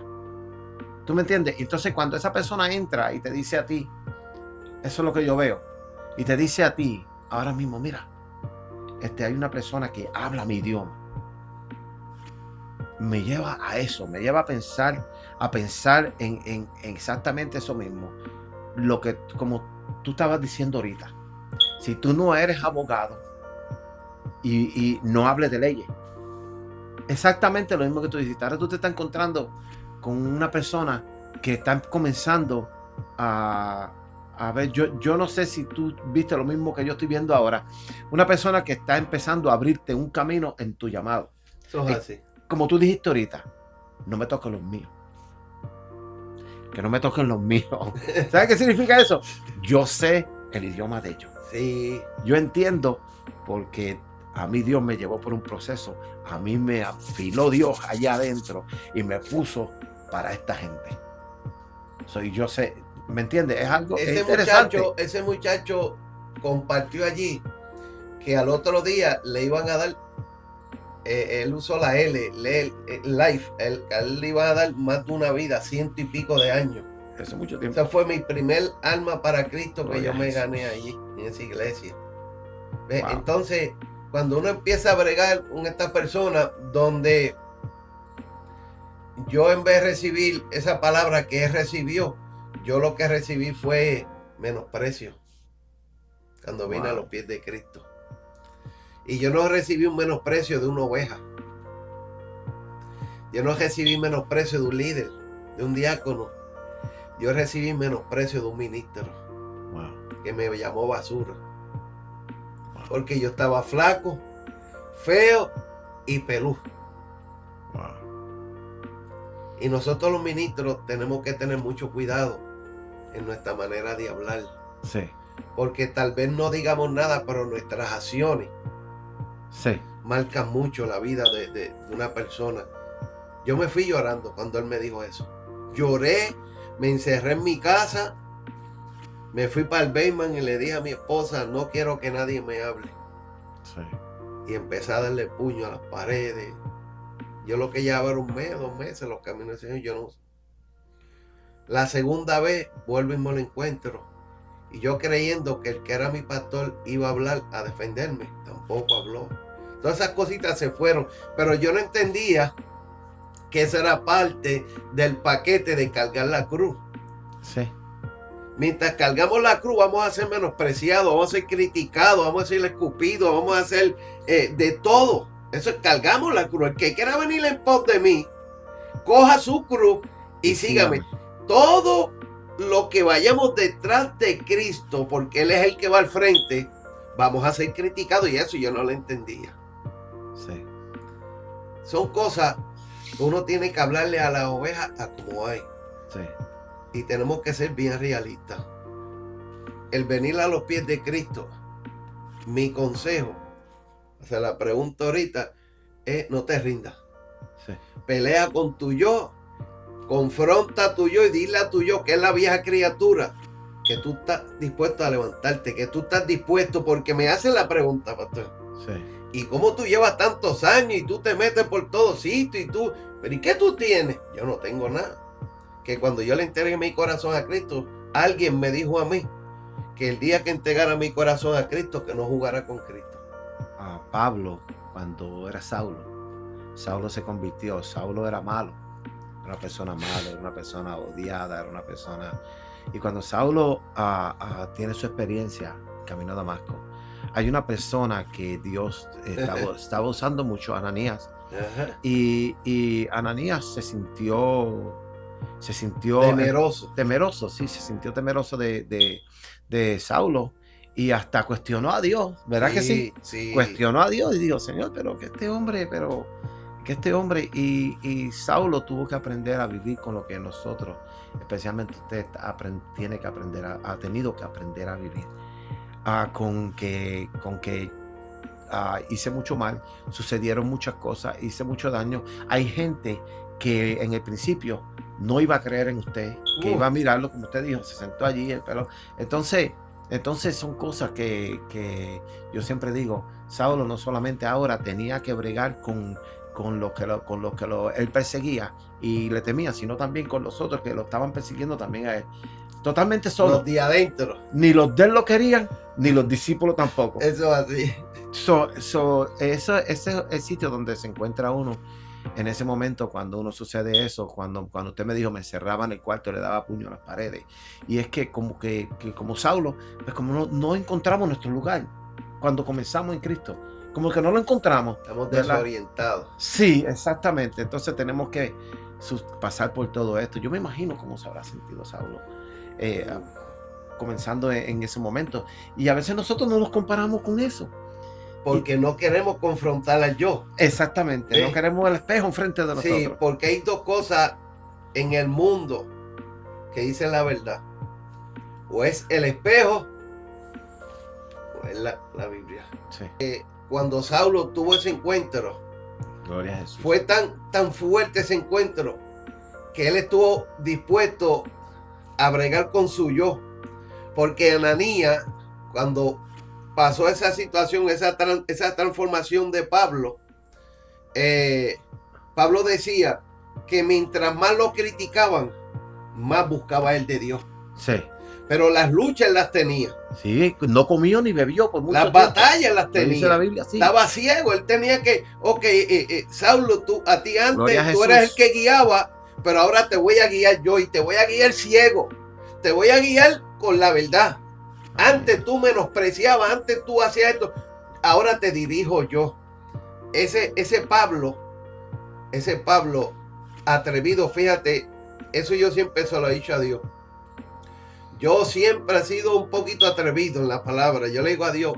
¿Tú me entiendes? Entonces cuando esa persona entra y te dice a ti, eso es lo que yo veo, y te dice a ti, ahora mismo, mira, hay una persona que habla mi idioma, me lleva a eso, me lleva a pensar en exactamente eso mismo, lo que, como tú estabas diciendo ahorita, si tú no eres abogado, y no hables de leyes. Exactamente lo mismo que tú dijiste. Ahora tú te estás encontrando con una persona que está comenzando a ver, yo no sé si tú viste lo mismo que yo estoy viendo ahora. Una persona que está empezando a abrirte un camino en tu llamado. Eso es así. Como tú dijiste ahorita, no me toquen los míos. Que no me toquen los míos. ¿Sabes qué significa eso? Yo sé el idioma de ellos. Sí. Yo entiendo porque a mí Dios me llevó por un proceso. A mí me afiló Dios allá adentro y me puso para esta gente. Yo sé, ¿me entiendes? Es algo interesante. Ese muchacho compartió allí que al otro día le iban a dar, él usó la L, life, él le iban a dar más de una vida, 100 y pico de años. Hace mucho tiempo. Esa fue mi primer alma para Cristo que yo me Jesús. gané allí, en esa iglesia. Wow. Entonces, cuando uno empieza a bregar con esta persona, donde yo en vez de recibir esa palabra que él recibió, yo lo que recibí fue menosprecio cuando vine a los pies de Cristo. Y yo no recibí un menosprecio de una oveja. Yo no recibí menosprecio de un líder, de un diácono. Yo recibí menosprecio de un ministro que me llamó basura. Porque yo estaba flaco, feo y pelú. Y nosotros los ministros tenemos que tener mucho cuidado en nuestra manera de hablar. Sí. Porque tal vez no digamos nada, pero nuestras acciones marcan mucho la vida de una persona. Yo me fui llorando cuando él me dijo eso. Lloré, me encerré en mi casa, me fui para el basement y le dije a mi esposa, no quiero que nadie me hable. Sí. Y empecé a darle puño a las paredes. Yo lo que llevaba era 1 mes, 2 meses, los caminos del Señor, yo no. La segunda vez vuelvo y me lo encuentro. Y yo creyendo que el que era mi pastor iba a hablar, a defenderme, tampoco habló. Todas esas cositas se fueron, pero yo no entendía que eso era parte del paquete de cargar la cruz. Sí. Mientras cargamos la cruz vamos a ser menospreciados, vamos a ser criticados, vamos a ser escupidos, vamos a ser de todo. Eso es, cargamos la cruz. El que quiera venir en pos de mí, coja su cruz y sígame. Todo lo que vayamos detrás de Cristo, porque Él es el que va al frente, vamos a ser criticados, y eso yo no lo entendía. Sí. Son cosas que uno tiene que hablarle a las ovejas a como hay. Sí. Y tenemos que ser bien realistas. El venir a los pies de Cristo, mi consejo, se la pregunto ahorita, es no te rindas. Sí. Pelea con tu yo, confronta a tu yo y dile a tu yo, que es la vieja criatura, que tú estás dispuesto a levantarte, que tú estás dispuesto, porque me hacen la pregunta, pastor. Sí. ¿Y cómo tú llevas tantos años y tú te metes por todos sitios y tú, pero ¿y qué tú tienes? Yo no tengo nada. Que cuando yo le entregué mi corazón a Cristo, alguien me dijo a mí que el día que entregara mi corazón a Cristo, que no jugara con Cristo. A Pablo, cuando era Saulo se convirtió. Saulo era malo, era una persona mala, era una persona odiada, era una persona. Y cuando Saulo tiene su experiencia camino a Damasco, hay una persona que Dios estaba usando mucho, Ananías. Ajá. Y Ananías se sintió temeroso, sí, se sintió temeroso de Saulo y hasta cuestionó a Dios, ¿verdad que sí? Sí. Cuestionó a Dios y dijo, Señor, pero que este hombre, y Saulo tuvo que aprender a vivir con lo que nosotros, especialmente usted, ha tenido que aprender a vivir, con que hice mucho mal, sucedieron muchas cosas, hice mucho daño. Hay gente que en el principio no iba a creer en usted, que iba a mirarlo, como usted dijo, se sentó allí, el pelo. Entonces son cosas que yo siempre digo, Saulo no solamente ahora tenía que bregar con lo que él perseguía y le temía, sino también con los otros que lo estaban persiguiendo también a él. Totalmente solo. Los de adentro. Ni los de él lo querían, ni los discípulos tampoco. Eso así. Ese es el sitio donde se encuentra uno en ese momento cuando uno sucede eso, cuando usted me dijo me encerraba en el cuarto, le daba puño a las paredes. Y es que como Saulo, pues como no encontramos nuestro lugar cuando comenzamos en Cristo. como que no lo encontramos. Estamos ¿verdad? desorientados. Sí, exactamente. Entonces tenemos que pasar por todo esto. Yo me imagino cómo se habrá sentido Saulo comenzando en ese momento. Y a veces nosotros no nos comparamos con eso. Porque no queremos confrontar al yo. Exactamente. No queremos el espejo enfrente de nosotros. Sí, porque hay dos cosas en el mundo que dicen la verdad. O es el espejo o es la Biblia. Sí. Cuando Saulo tuvo ese encuentro, Gloria a Jesús. fue tan fuerte ese encuentro que él estuvo dispuesto a bregar con su yo. Porque Ananías, cuando pasó esa situación, esa transformación de Pablo, Pablo decía que mientras más lo criticaban, más buscaba él de Dios. Sí. Pero las luchas las tenía. Sí, no comió ni bebió por mucho Las tiempo. batallas las tenía. Dice la Biblia, sí. Estaba ciego, él tenía que, Saulo, a ti antes tú eras el que guiaba, pero ahora te voy a guiar yo y te voy a guiar ciego. Te voy a guiar con la verdad. Antes tú menospreciabas, antes tú hacías esto, ahora te dirijo yo. Ese Pablo atrevido, fíjate, eso yo siempre se lo he dicho a Dios. Yo siempre he sido un poquito atrevido en la palabra. Yo le digo a Dios,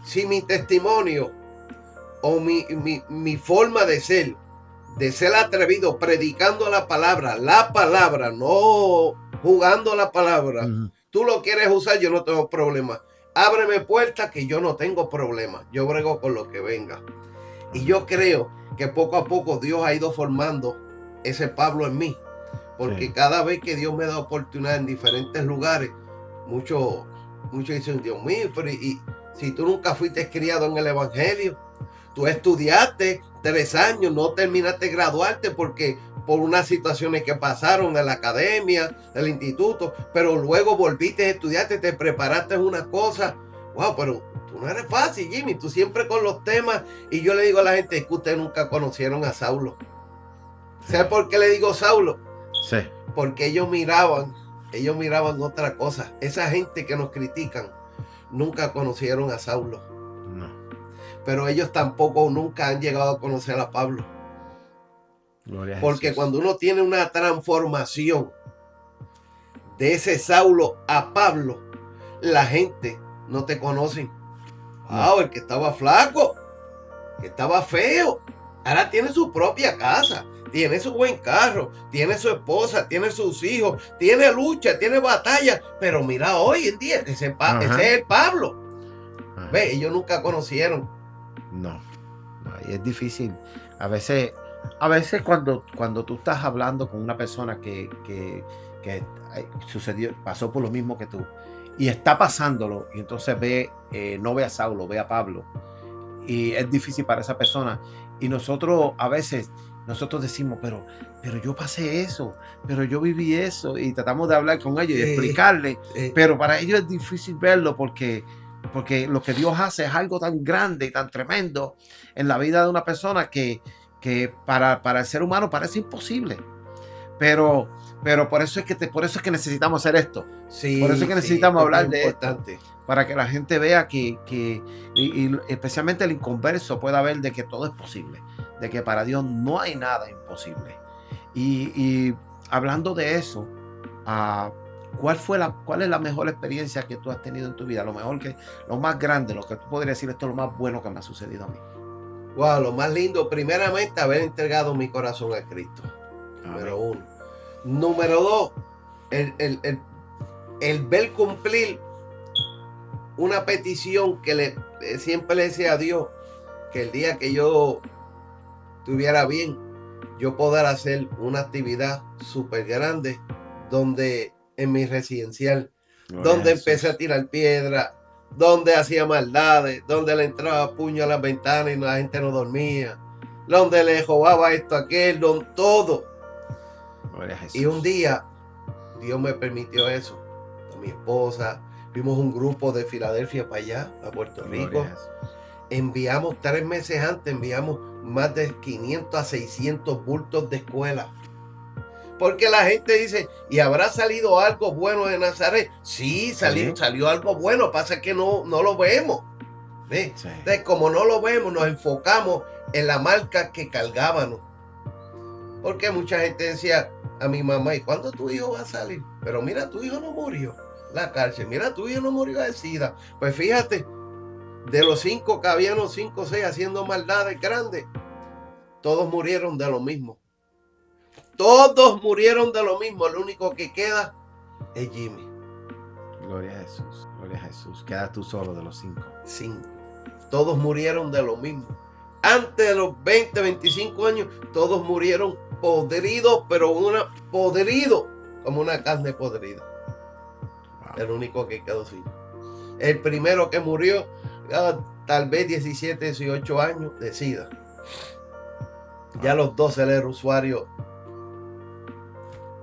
si mi testimonio o mi forma de ser atrevido, predicando la palabra, no jugando la palabra, tú lo quieres usar, yo no tengo problema. Ábreme puertas que yo no tengo problema. Yo brego con lo que venga. Y yo creo que poco a poco Dios ha ido formando ese Pablo en mí. Porque cada vez que Dios me da oportunidad en diferentes lugares, muchos dicen, Dios mío, pero y si tú nunca fuiste criado en el Evangelio, tú estudiaste 3 años, no terminaste de graduarte porque por unas situaciones que pasaron en la academia, en el instituto, pero luego volviste a estudiarte, te preparaste en una cosa. Wow, pero tú no eres fácil, Jimmy, tú siempre con los temas. Y yo le digo a la gente, es que ustedes nunca conocieron a Saulo. ¿Sabes por qué le digo Saulo? Sí. Porque ellos miraban otra cosa. Esa gente que nos critican nunca conocieron a Saulo. No. Pero ellos tampoco nunca han llegado a conocer a Pablo. Gloria a Porque Jesús. cuando uno tiene una transformación de ese Saulo a Pablo, la gente no te conoce. Wow, el que estaba flaco, que estaba feo, ahora tiene su propia casa, tiene su buen carro, tiene su esposa, tiene sus hijos, tiene lucha, tiene batalla. Pero mira, hoy en día, ese es el Pablo. Ve, ellos nunca conocieron. No, y es difícil. A veces cuando tú estás hablando con una persona que pasó por lo mismo que tú y está pasándolo, y entonces no ve a Saulo, ve a Pablo, y es difícil para esa persona. Y nosotros a veces decimos, pero yo pasé eso, pero yo viví eso, y tratamos de hablar con ellos y explicarles, pero para ellos es difícil verlo porque lo que Dios hace es algo tan grande y tan tremendo en la vida de una persona que para el ser humano parece imposible. Pero por eso es que necesitamos hacer esto. Sí, por eso es que necesitamos hablar de esto, para que la gente vea y especialmente el inconverso pueda ver de que todo es posible, de que para Dios no hay nada imposible. Y hablando de eso, ¿cuál es la mejor experiencia que tú has tenido en tu vida? Lo más grande, lo que tú podrías decir, esto es lo más bueno que me ha sucedido a mí. Wow, lo más lindo, primeramente, haber entregado mi corazón a Cristo. Número 1. Número 2, el ver cumplir una petición que siempre le decía a Dios, que el día que yo estuviera bien, yo poder hacer una actividad súper grande en mi residencial, donde empecé a tirar piedra, donde hacía maldades, donde le entraba puño a las ventanas y la gente no dormía, donde le robaba esto, aquel, todo. Y un día Dios me permitió eso. A mi esposa, vimos un grupo de Filadelfia para allá, a Puerto Rico. Enviamos 3 meses antes, enviamos más de 500 a 600 bultos de escuela. Porque la gente dice, ¿y habrá salido algo bueno de Nazaret? Sí, salió algo bueno, pasa que no lo vemos. ¿Ves? Sí. Entonces, como no lo vemos, nos enfocamos en la marca que cargábamos. Porque mucha gente decía a mi mamá, ¿y cuándo tu hijo va a salir? Pero mira, tu hijo no murió en la cárcel. Mira, tu hijo no murió de SIDA. Pues fíjate, de los 5 que habían, los 5 o 6 haciendo maldades grandes, todos murieron de lo mismo. Todos murieron de lo mismo. Lo único que queda es Jimmy. Gloria a Jesús. Gloria a Jesús. Quedas tú solo de los 5. 5. Todos murieron de lo mismo. Antes de los 20, 25 años, todos murieron podridos, pero podrido, como una carne podrida. Wow. El único que quedó sin. El primero que murió, tal vez 17, 18 años de SIDA. Ya a los 12 él era usuario,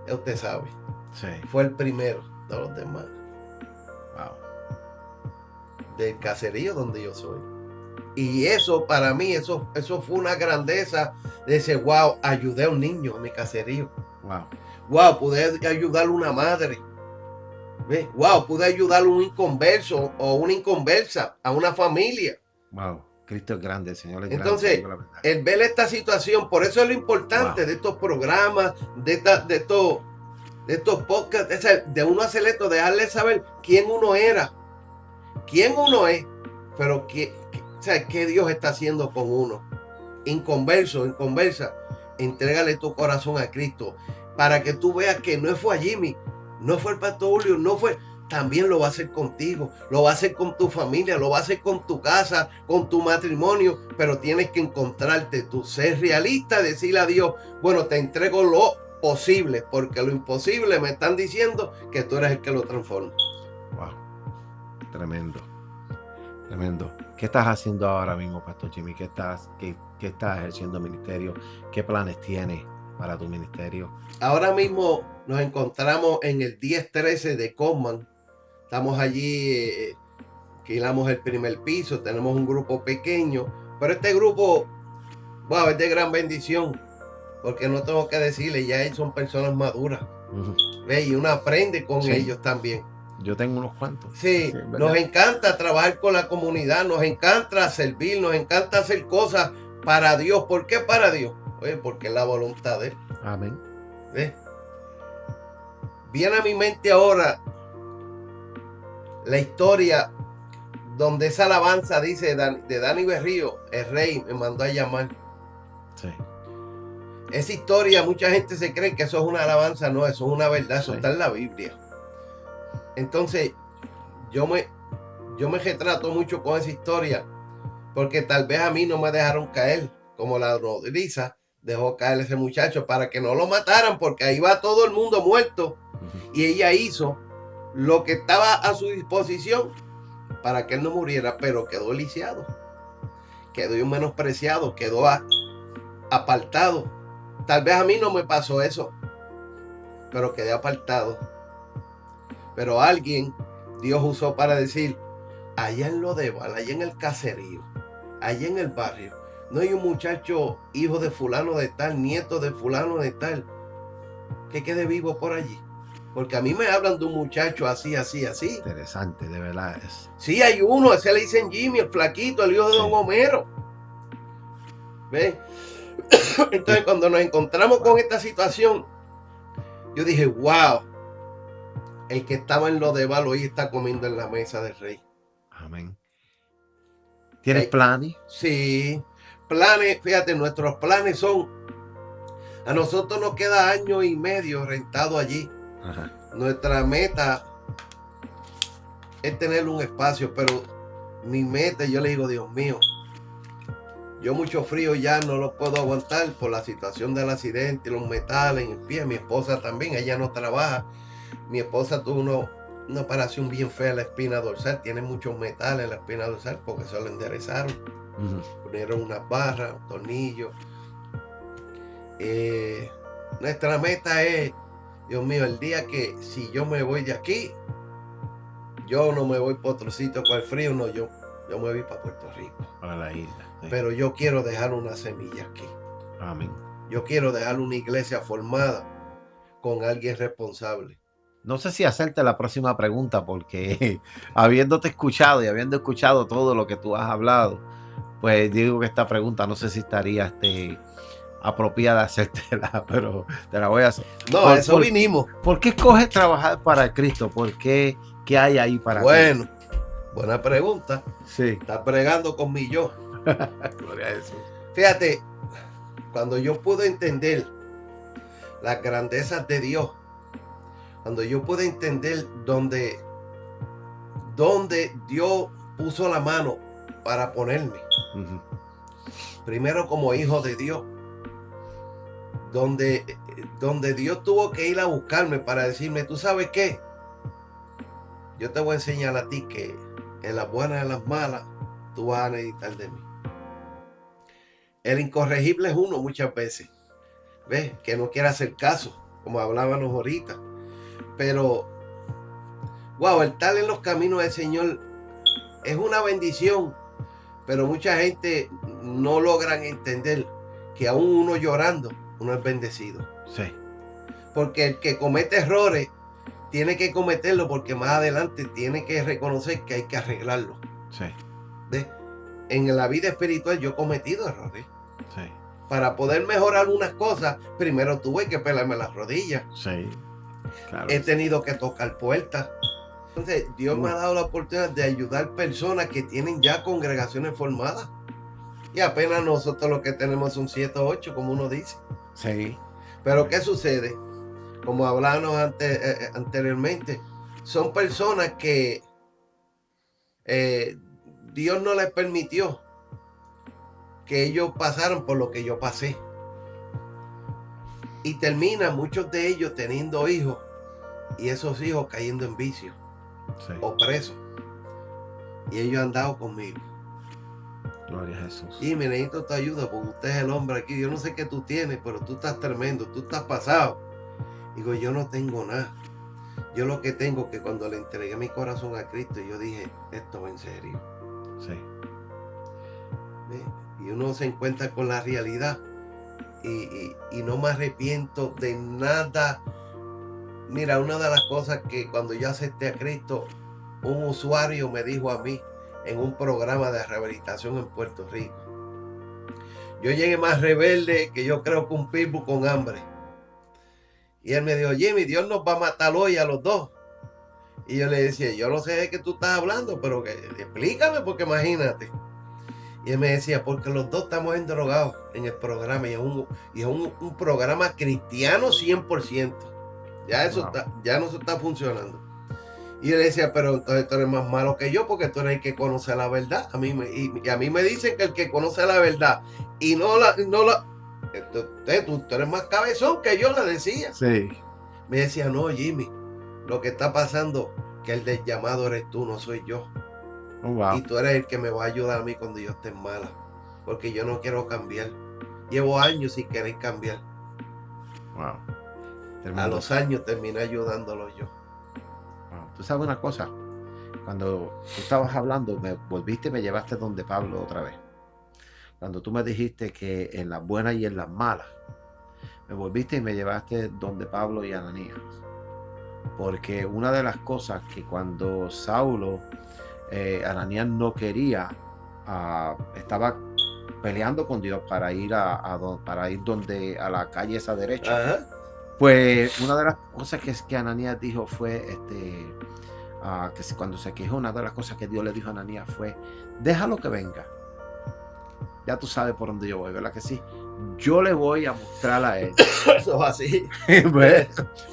ya usted sabe. Sí. Fue el primero de los demás. Wow. Del caserío donde yo soy. Y eso para mí, eso fue una grandeza de ese, wow, ayudé a un niño en mi caserío. Wow. Wow, pude ayudar a una madre. ¿Ves? Wow, pude ayudar a un inconverso o una inconversa, a una familia. Wow. Cristo es grande, el Señor es Entonces, grande. Entonces, el ver esta situación, por eso es lo importante Wow. de estos programas, de estos podcasts, de uno hacer esto, dejarle saber quién uno era, quién uno es, pero qué Dios está haciendo con uno. Inconverso, inconversa, entrégale tu corazón a Cristo para que tú veas que no fue a Jimmy, no fue el pastor Julio, no fue, también lo va a hacer contigo, lo va a hacer con tu familia, lo va a hacer con tu casa, con tu matrimonio, pero tienes que encontrarte, tú ser realista, decirle a Dios, bueno, te entrego lo posible, porque lo imposible me están diciendo que tú eres el que lo transforma. Wow. Tremendo. Tremendo. ¿Qué estás haciendo ahora mismo, Pastor Jimmy? ¿Qué estás ejerciendo ministerio? ¿Qué planes tienes para tu ministerio? Ahora mismo nos encontramos en el 1013 de Coleman. Estamos allí, alquilamos el primer piso, tenemos un grupo pequeño, pero este grupo, wow, es de gran bendición, porque no tengo que decirle, ya son personas maduras. ¿Ves? Y uno aprende con ellos también. Yo tengo unos cuantos. Sí, nos encanta trabajar con la comunidad, nos encanta servir, nos encanta hacer cosas para Dios. ¿Por qué para Dios? Oye, porque es la voluntad de Él. Amén. ¿Ves? Viene a mi mente ahora la historia donde esa alabanza dice de Dani Berrío, el rey me mandó a llamar. Sí. Esa historia, mucha gente se cree que eso es una alabanza, no, eso es una verdad, eso Sí. está en la Biblia. Entonces, yo me retrato mucho con esa historia, porque tal vez a mí no me dejaron caer, como la nodriza dejó caer ese muchacho para que no lo mataran, porque ahí va todo el mundo muerto. Y ella hizo lo que estaba a su disposición para que él no muriera, pero quedó lisiado, quedó menospreciado, quedó apartado. Tal vez a mí no me pasó eso, pero quedé apartado. Pero alguien Dios usó para decir, allá en Lodeval, allá en el caserío, allá en el barrio, no hay un muchacho hijo de fulano de tal, nieto de fulano de tal, que quede vivo por allí. Porque a mí me hablan de un muchacho así, así, así. Interesante, de verdad. Sí, hay uno, ese le dicen Jimmy, el flaquito, el hijo de Don Homero. ¿Ves? Entonces, cuando nos encontramos con esta situación, yo dije, wow, el que estaba en Lodeval hoy está comiendo en la mesa del rey. Amén. ¿Tienes planes? Sí, planes, fíjate, nuestros planes son, a nosotros nos queda 1 año y medio rentado allí. Ajá. Nuestra meta es tener un espacio, pero mi meta, yo le digo, Dios mío, yo mucho frío ya no lo puedo aguantar por la situación del accidente, los metales en el pie. Mi esposa también, ella no trabaja. Mi esposa tuvo una operación bien fea en la espina dorsal, tiene muchos metales en la espina dorsal porque se lo enderezaron. Ponieron unas barras, tornillos. Nuestra meta es, Dios mío, el día que si yo me voy de aquí, yo no me voy para otro sitio con el frío, no, yo me voy para Puerto Rico. Para la isla. Sí. Pero yo quiero dejar una semilla aquí. Amén. Yo quiero dejar una iglesia formada con alguien responsable. no sé si hacerte la próxima pregunta, porque habiéndote escuchado y habiendo escuchado todo lo que tú has hablado, pues digo que esta pregunta no sé si estaría apropiada hacértela, pero te la voy a hacer. No, a eso vinimos. ¿Por qué escoges trabajar para Cristo? ¿Por qué? ¿Qué hay ahí para ti? Bueno, buena pregunta. Sí. Estás bregando con mi yo. Gloria a Jesús. Fíjate, cuando yo pude entender las grandezas de Dios, cuando yo pude entender donde Dios puso la mano para ponerme, primero como hijo de Dios, donde Dios tuvo que ir a buscarme para decirme, ¿tú sabes qué? Yo te voy a enseñar a ti que en las buenas y en las malas tú vas a necesitar de mí. El incorregible es uno muchas veces, ¿ves? Que no quiere hacer caso, como hablábamos ahorita. Pero, wow, el estar en los caminos del Señor es una bendición, pero mucha gente no logran entender que aún uno llorando, uno es bendecido. Sí. Porque el que comete errores tiene que cometerlo porque más adelante tiene que reconocer que hay que arreglarlo. Sí. ¿Ves? En la vida espiritual yo he cometido errores. Sí. Para poder mejorar unas cosas, primero tuve que pelarme las rodillas. Sí. Claro. He tenido que tocar puertas. Entonces, Dios me ha dado la oportunidad de ayudar personas que tienen ya congregaciones formadas. Y apenas nosotros lo que tenemos son 7 o 8, como uno dice. Sí. Pero ¿qué sucede? Como hablábamos anteriormente, son personas que Dios no les permitió que ellos pasaran por lo que yo pasé. Y terminan muchos de ellos teniendo hijos y esos hijos cayendo en vicio, sí, o presos. Y ellos han dado conmigo. Gloria a Jesús. Y me necesito tu ayuda porque usted es el hombre aquí. Yo no sé qué tú tienes, pero tú estás tremendo, tú estás pasado. Digo, yo no tengo nada. Yo lo que tengo es que cuando le entregué mi corazón a Cristo, yo dije, esto va en serio. Sí. Y uno se encuentra con la realidad y no me arrepiento de nada. Mira, una de las cosas que cuando yo acepté a Cristo, un usuario me dijo a mí en un programa de rehabilitación en Puerto Rico, yo llegué más rebelde que yo creo que un pitbull con hambre. Y él me dijo, Jimmy, Dios nos va a matar hoy a los dos. Y yo le decía, yo no sé de qué tú estás hablando, pero explícame, porque imagínate. Y él me decía, porque los dos estamos endrogados en el programa. Y es un programa cristiano 100%. Ya eso ya no se está funcionando. Y yo le decía, pero entonces tú eres más malo que yo, porque tú eres el que conoce la verdad. A mí me dicen que el que conoce la verdad y tú eres más cabezón que yo, le decía. Sí. Me decía, no, Jimmy, lo que está pasando, que el del llamado eres tú, no soy yo. Oh, wow. Y tú eres el que me va a ayudar a mí cuando yo esté mala, porque yo no quiero cambiar. Llevo años sin querer cambiar. Wow. Tremendo. A los años terminé ayudándolo yo. Wow. Tú sabes una cosa, cuando tú estabas hablando, me volviste y me llevaste donde Pablo otra vez. Cuando tú me dijiste que en las buenas y en las malas, me volviste y me llevaste donde Pablo y Ananías. Porque una de las cosas que cuando Saulo, Ananías no quería, estaba peleando con Dios para ir para ir donde a la calle esa derecha. Ajá. Pues una de las cosas que Ananías dijo fue que cuando se quejó, una de las cosas que Dios le dijo a Ananías fue, déjalo que venga. Ya tú sabes por dónde yo voy, ¿verdad que sí? Yo le voy a mostrar a él. Eso es así.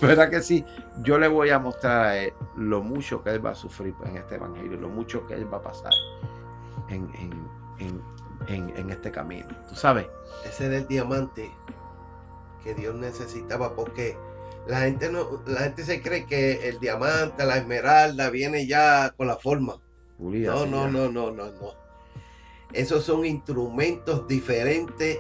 ¿Verdad que sí? Yo le voy a mostrar a él lo mucho que él va a sufrir en este evangelio, lo mucho que él va a pasar en este camino. ¿Tú sabes? Ese era el diamante que Dios necesitaba, porque la gente se cree que el diamante, la esmeralda viene ya con la forma. No. Esos son instrumentos diferentes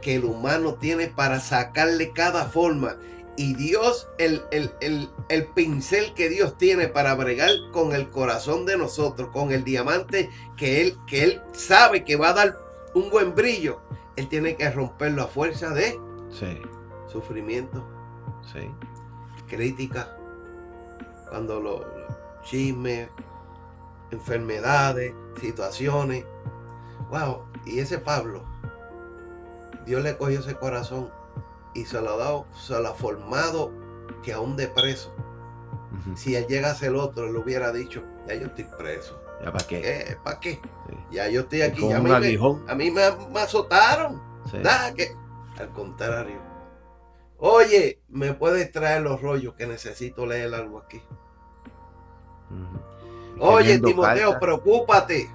que el humano tiene para sacarle cada forma. Y Dios, el pincel que Dios tiene para bregar con el corazón de nosotros, con el diamante que él sabe que va a dar un buen brillo, Él tiene que romperlo a fuerza de sí, sufrimiento, sí, crítica, cuando los chismes, enfermedades, situaciones. Wow, y ese Pablo, Dios le cogió ese corazón y se lo ha dado, se lo ha formado que aún de preso. Si él llega a ser otro, él hubiera dicho, ya yo estoy preso. ¿Ya para qué? ¿Para qué? Sí. Ya yo estoy aquí. Con Ya un aguijón. a mí me azotaron. Sí. Nada, que al contrario. Oye, ¿me puedes traer los rollos que necesito leer algo aquí? Oye, Timoteo, carta. preocúpate.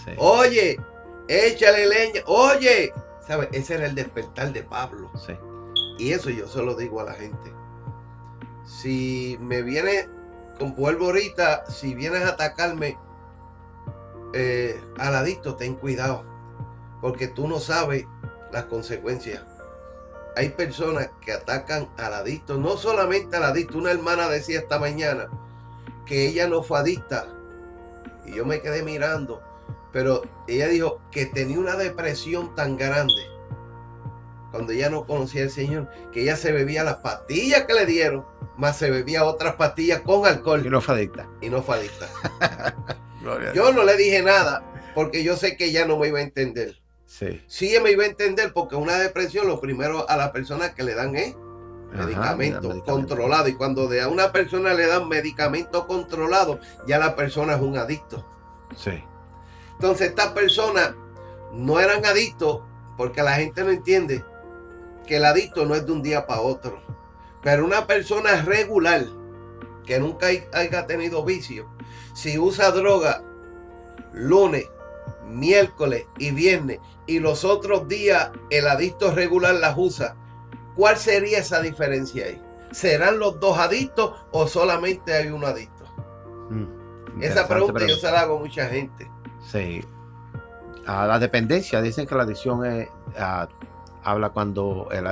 Sí. Oye, échale leña. Oye, ¿sabes? Ese era el despertar de Pablo. Sí. Y eso yo se lo digo a la gente. Si me viene, como vuelvo ahorita, si vienes a atacarme al adicto, ten cuidado. Porque tú no sabes las consecuencias. Hay personas que atacan al adicto, no solamente al adicto. Una hermana decía esta mañana que ella no fue adicta. Y yo me quedé mirando. Pero ella dijo que tenía una depresión tan grande cuando ella no conocía al Señor, que ella se bebía las pastillas que le dieron, más se bebía otras pastillas con alcohol. Y no fue adicta. Y no fue adicta. Yo no le dije nada porque yo sé que ella no me iba a entender. Sí. Sí me iba a entender porque una depresión lo primero a la persona que le dan es medicamento controlado. Y cuando a una persona le dan medicamento controlado, ya la persona es un adicto. Sí. Entonces estas personas no eran adictos porque la gente no entiende que el adicto no es de un día para otro. Pero una persona regular que nunca haya tenido vicio, si usa droga lunes, miércoles y viernes y los otros días el adicto regular las usa, ¿cuál sería esa diferencia ahí? ¿Serán los dos adictos o solamente hay uno adicto? Esa pregunta yo se la hago a mucha gente. Sí. A la dependencia, dicen que la adicción es, habla cuando la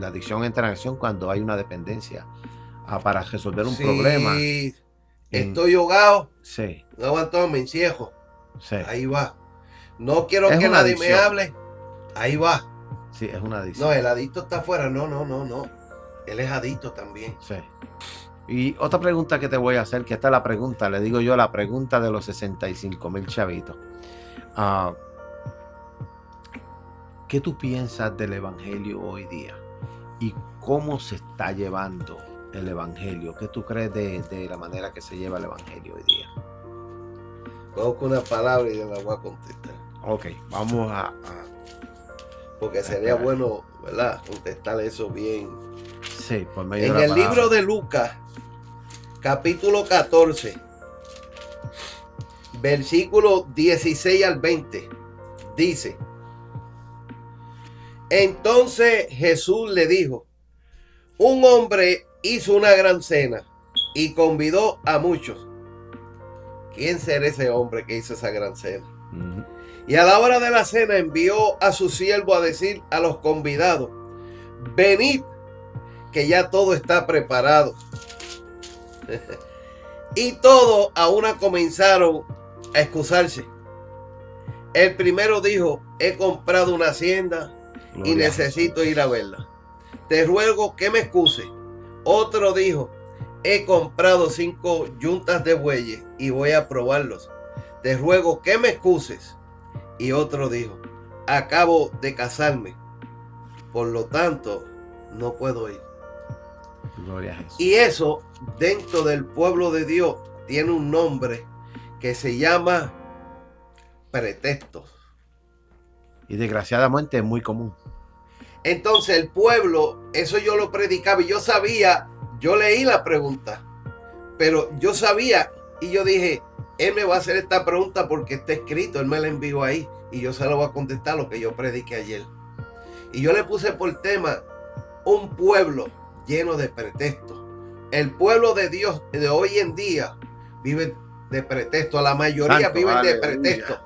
adicción entra en acción cuando hay una dependencia para resolver un problema. Estoy ahogado. Sí. No aguanto, me encierro. Sí. Ahí va. No quiero que nadie adicción. Me hable. Ahí va. Sí, es una adicción. No, el adicto está afuera. No. Él es adicto también. Sí. Y otra pregunta que te voy a hacer, que esta es la pregunta, le digo yo, la pregunta de los 65,000 chavitos. ¿Qué tú piensas del evangelio hoy día? ¿Y cómo se está llevando el evangelio? ¿Qué tú crees de la manera que se lleva el evangelio hoy día? Vamos con una palabra y yo la voy a contestar. Ok, vamos a porque sería bueno, ¿verdad? Contestar eso bien. Sí, por medio en de la el palabra. Libro de Lucas, capítulo 14, versículo 16 al 20, dice: entonces Jesús le dijo, un hombre hizo una gran cena y convidó a muchos. ¿Quién será ese hombre que hizo esa gran cena? Y a la hora de la cena envió a su siervo a decir a los convidados, venid, que ya todo está preparado. Y todos a una comenzaron a excusarse. El primero dijo, he comprado una hacienda y necesito ir a verla. Te ruego que me excuse. Otro dijo, he comprado 5 yuntas de bueyes y voy a probarlos. Te ruego que me excuses. Y otro dijo, acabo de casarme, por lo tanto no puedo ir. Gloria a Jesús. Y eso dentro del pueblo de Dios tiene un nombre que se llama pretextos. Y desgraciadamente es muy común. Entonces el pueblo, eso yo lo predicaba y yo sabía, yo leí la pregunta, pero yo sabía y yo dije, él me va a hacer esta pregunta porque está escrito, él me la envió ahí y yo se lo voy a contestar lo que yo prediqué ayer. Y yo le puse por tema un pueblo lleno de pretextos. El pueblo de Dios de hoy en día vive de pretextos, la mayoría viven de pretextos.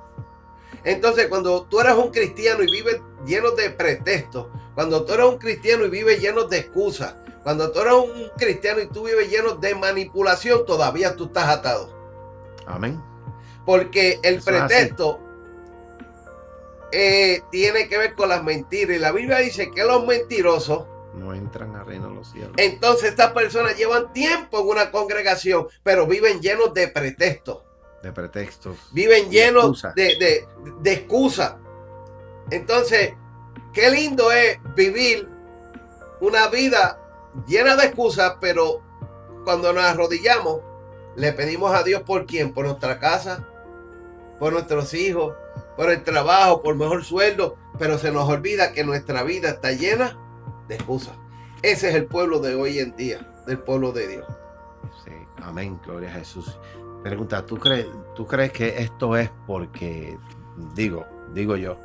Entonces, cuando tú eres un cristiano y vives lleno de pretextos, cuando tú eres un cristiano y vives lleno de excusas, cuando tú eres un cristiano y tú vives lleno de manipulación, todavía tú estás atado. Amén. Porque el pretexto tiene que ver con las mentiras. Y la Biblia dice que los mentirosos no entran al reino de los cielos. Entonces estas personas llevan tiempo en una congregación, pero viven llenos de pretextos. De pretextos. Viven llenos excusas. de excusas. Entonces, qué lindo es vivir una vida llena de excusas, pero cuando nos arrodillamos, le pedimos a Dios por quién, por nuestra casa, por nuestros hijos, por el trabajo, por mejor sueldo, pero se nos olvida que nuestra vida está llena de excusas. Ese es el pueblo de hoy en día, del pueblo de Dios. Sí, amén, gloria a Jesús. Pregunta, ¿tú crees que esto es porque, digo yo,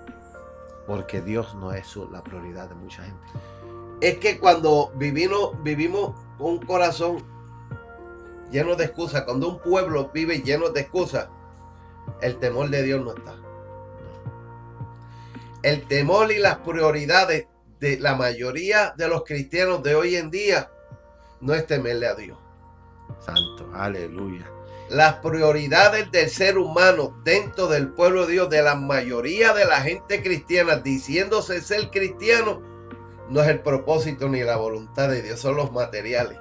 porque Dios no es la prioridad de mucha gente? Es que cuando vivimos con un corazón lleno de excusas, cuando un pueblo vive lleno de excusas, el temor de Dios no está. El temor y las prioridades de la mayoría de los cristianos de hoy en día no es temerle a Dios. Santo, aleluya. Las prioridades del ser humano dentro del pueblo de Dios, de la mayoría de la gente cristiana diciéndose ser cristiano, no es el propósito ni la voluntad de Dios, son los materiales.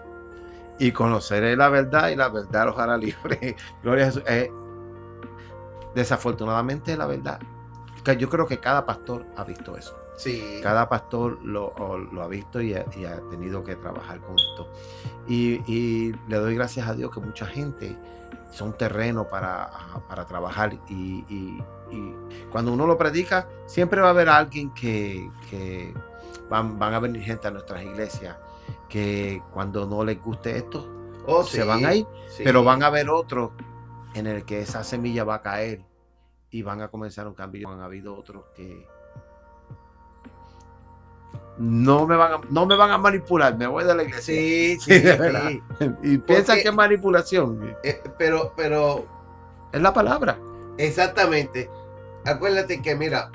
Y conoceré la verdad y la verdad los hará libres. Gloria a Jesús. Desafortunadamente la verdad, que yo creo que cada pastor ha visto eso. Sí. Cada pastor lo ha visto y ha tenido que trabajar con esto. Y le doy gracias a Dios que mucha gente son terreno para trabajar. Y cuando uno lo predica, siempre va a haber alguien que van a venir gente a nuestras iglesias que cuando no les guste esto, se van a ir. Sí. Pero van a haber otros en el que esa semilla va a caer y van a comenzar un cambio. Han habido otros que no me van a manipular, me voy de la iglesia. Sí. Y piensan que es manipulación. Pero es la palabra. Exactamente. Acuérdate que mira,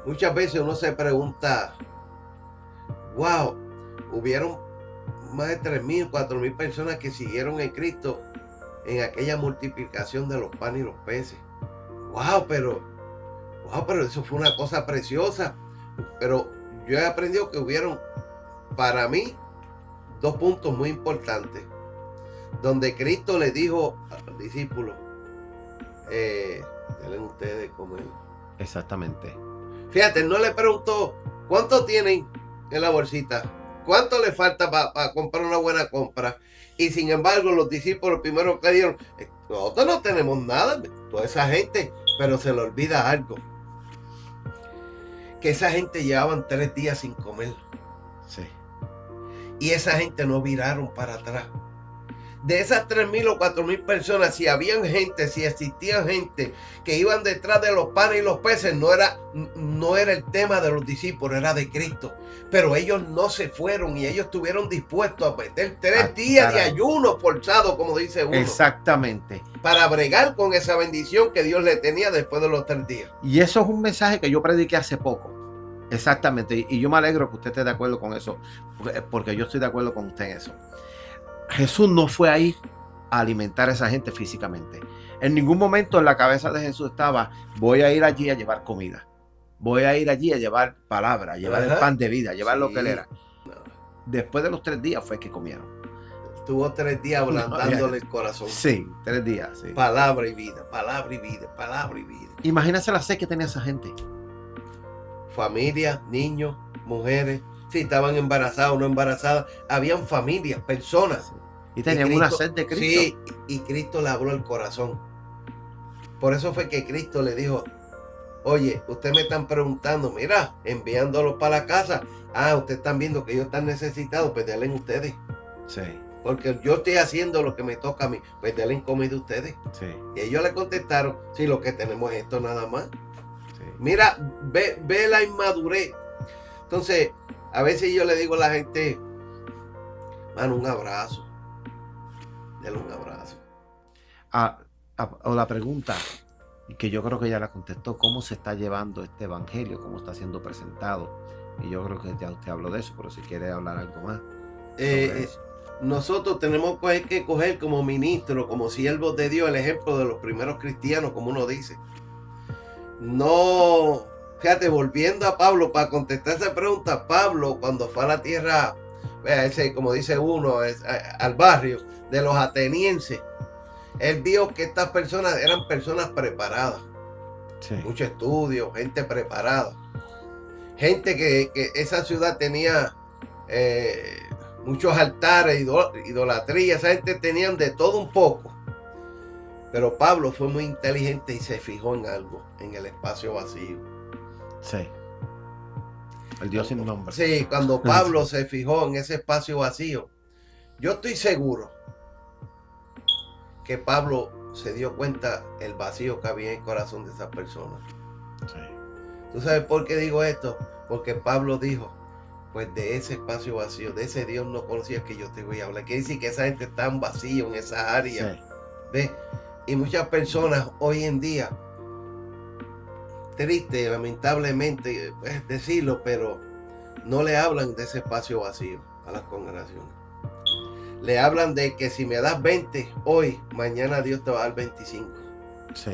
muchas veces uno se pregunta, wow, hubieron más de 3,000, 4,000 personas que siguieron en Cristo en aquella multiplicación de los panes y los peces. Wow, pero eso fue una cosa preciosa. Pero yo he aprendido que hubieron, para mí, 2 puntos muy importantes. Donde Cristo le dijo a los discípulos, denle ustedes comer. Exactamente. Fíjate, no le preguntó, ¿cuánto tienen en la bolsita? ¿Cuánto le falta para comprar una buena compra? Y sin embargo, los discípulos primero que dijeron, nosotros no tenemos nada, toda esa gente, pero se le olvida algo. Que esa gente llevaban 3 días sin comer. Sí. Y esa gente no viraron para atrás. De esas 3,000 o 4,000 personas, si existían gente que iban detrás de los panes y los peces, no era el tema de los discípulos, era de Cristo. Pero ellos no se fueron y ellos estuvieron dispuestos a perder 3 días de ayuno forzado, como dice uno. Exactamente. Para bregar con esa bendición que Dios le tenía después de los 3 días. Y eso es un mensaje que yo prediqué hace poco. Exactamente. Y yo me alegro que usted esté de acuerdo con eso, porque yo estoy de acuerdo con usted en eso. Jesús no fue ahí a alimentar a esa gente físicamente. En ningún momento en la cabeza de Jesús estaba, voy a ir allí a llevar comida. Voy a ir allí a llevar palabra, a llevar el pan de vida, a llevar lo que él era. Después de los 3 días fue que comieron. Estuvo 3 días ablandándole el corazón. Sí, 3 días. Sí. Palabra y vida, palabra y vida, palabra y vida. Imagínate la sed que tenía esa gente. Familias, niños, mujeres. Si estaban embarazadas o no embarazadas, habían familias, personas. Sí. Y tenían Cristo, una sed de Cristo. Sí, y Cristo le habló el corazón. Por eso fue que Cristo le dijo, oye, ustedes me están preguntando, mira, enviándolos para la casa. Ustedes están viendo que ellos están necesitados, pues denle ustedes. Sí. Porque yo estoy haciendo lo que me toca a mí, pues denle comida a ustedes. Sí. Y ellos le contestaron, sí, lo que tenemos es esto nada más. Sí. Mira, ve la inmadurez. Entonces, a veces yo le digo a la gente, mano, un abrazo. Denle un abrazo. O la pregunta, que yo creo que ya la contestó, ¿cómo se está llevando este evangelio? ¿Cómo está siendo presentado? Y yo creo que ya usted habló de eso, pero si quiere hablar algo más. Nosotros tenemos que coger como ministros, como siervos de Dios, el ejemplo de los primeros cristianos, como uno dice. No Fíjate, volviendo a Pablo, para contestar esa pregunta, Pablo cuando fue a la tierra, vea, ese, como dice uno, al barrio de los atenienses, él vio que estas personas eran personas preparadas, Sí. mucho estudio, gente preparada, gente que esa ciudad tenía muchos altares, idolatría, esa gente tenían de todo un poco. Pero Pablo fue muy inteligente y se fijó en algo, en el espacio vacío. Sí. El Dios sin nombre. Sí, cuando Pablo se fijó en ese espacio vacío, yo estoy seguro que Pablo se dio cuenta el vacío que había en el corazón de esas personas. Sí. ¿Tú sabes por qué digo esto? Porque Pablo dijo, pues de ese espacio vacío, de ese Dios no conocía que yo te voy a hablar. Quiere decir que esa gente está en vacío en esa área. Sí. ¿Ves? Y muchas personas hoy en día, triste, lamentablemente, pues decirlo, pero no le hablan de ese espacio vacío a las congregaciones. Le hablan de que si me das 20 hoy, mañana Dios te va a dar 25. Sí,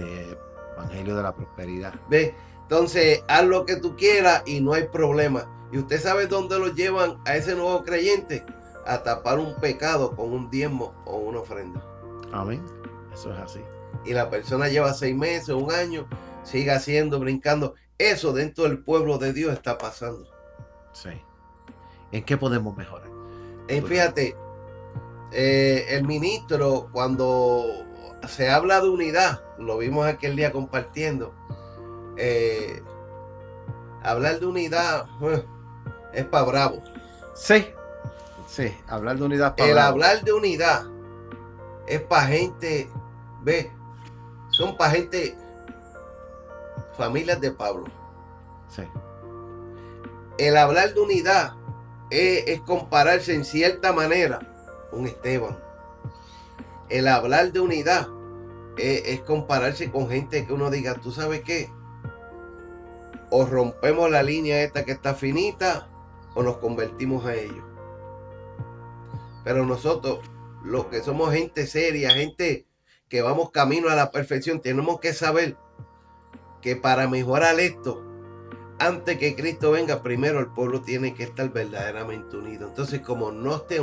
evangelio de la prosperidad. ¿Ves? Entonces, haz lo que tú quieras y no hay problema. ¿Y usted sabe dónde lo llevan a ese nuevo creyente? A tapar un pecado con un diezmo o una ofrenda. Amén. Eso es así. Y la persona lleva 6 meses, un año, sigue haciendo, brincando. Eso dentro del pueblo de Dios está pasando. Sí. ¿En qué podemos mejorar? Fíjate, el ministro, cuando se habla de unidad, lo vimos aquel día compartiendo, hablar de unidad es para bravo. Sí. Sí, hablar de unidad para El bravo. hablar de unidad es para gente, ve, son para gente, familias de Pablo. Sí. El hablar de unidad es compararse en cierta manera con Esteban. El hablar de unidad es compararse con gente que uno diga, ¿tú sabes qué? O rompemos la línea esta que está finita o nos convertimos a ellos. Pero nosotros, los que somos gente seria, gente que vamos camino a la perfección, tenemos que saber que para mejorar esto, antes que Cristo venga, primero el pueblo tiene que estar verdaderamente unido. Entonces, como no esté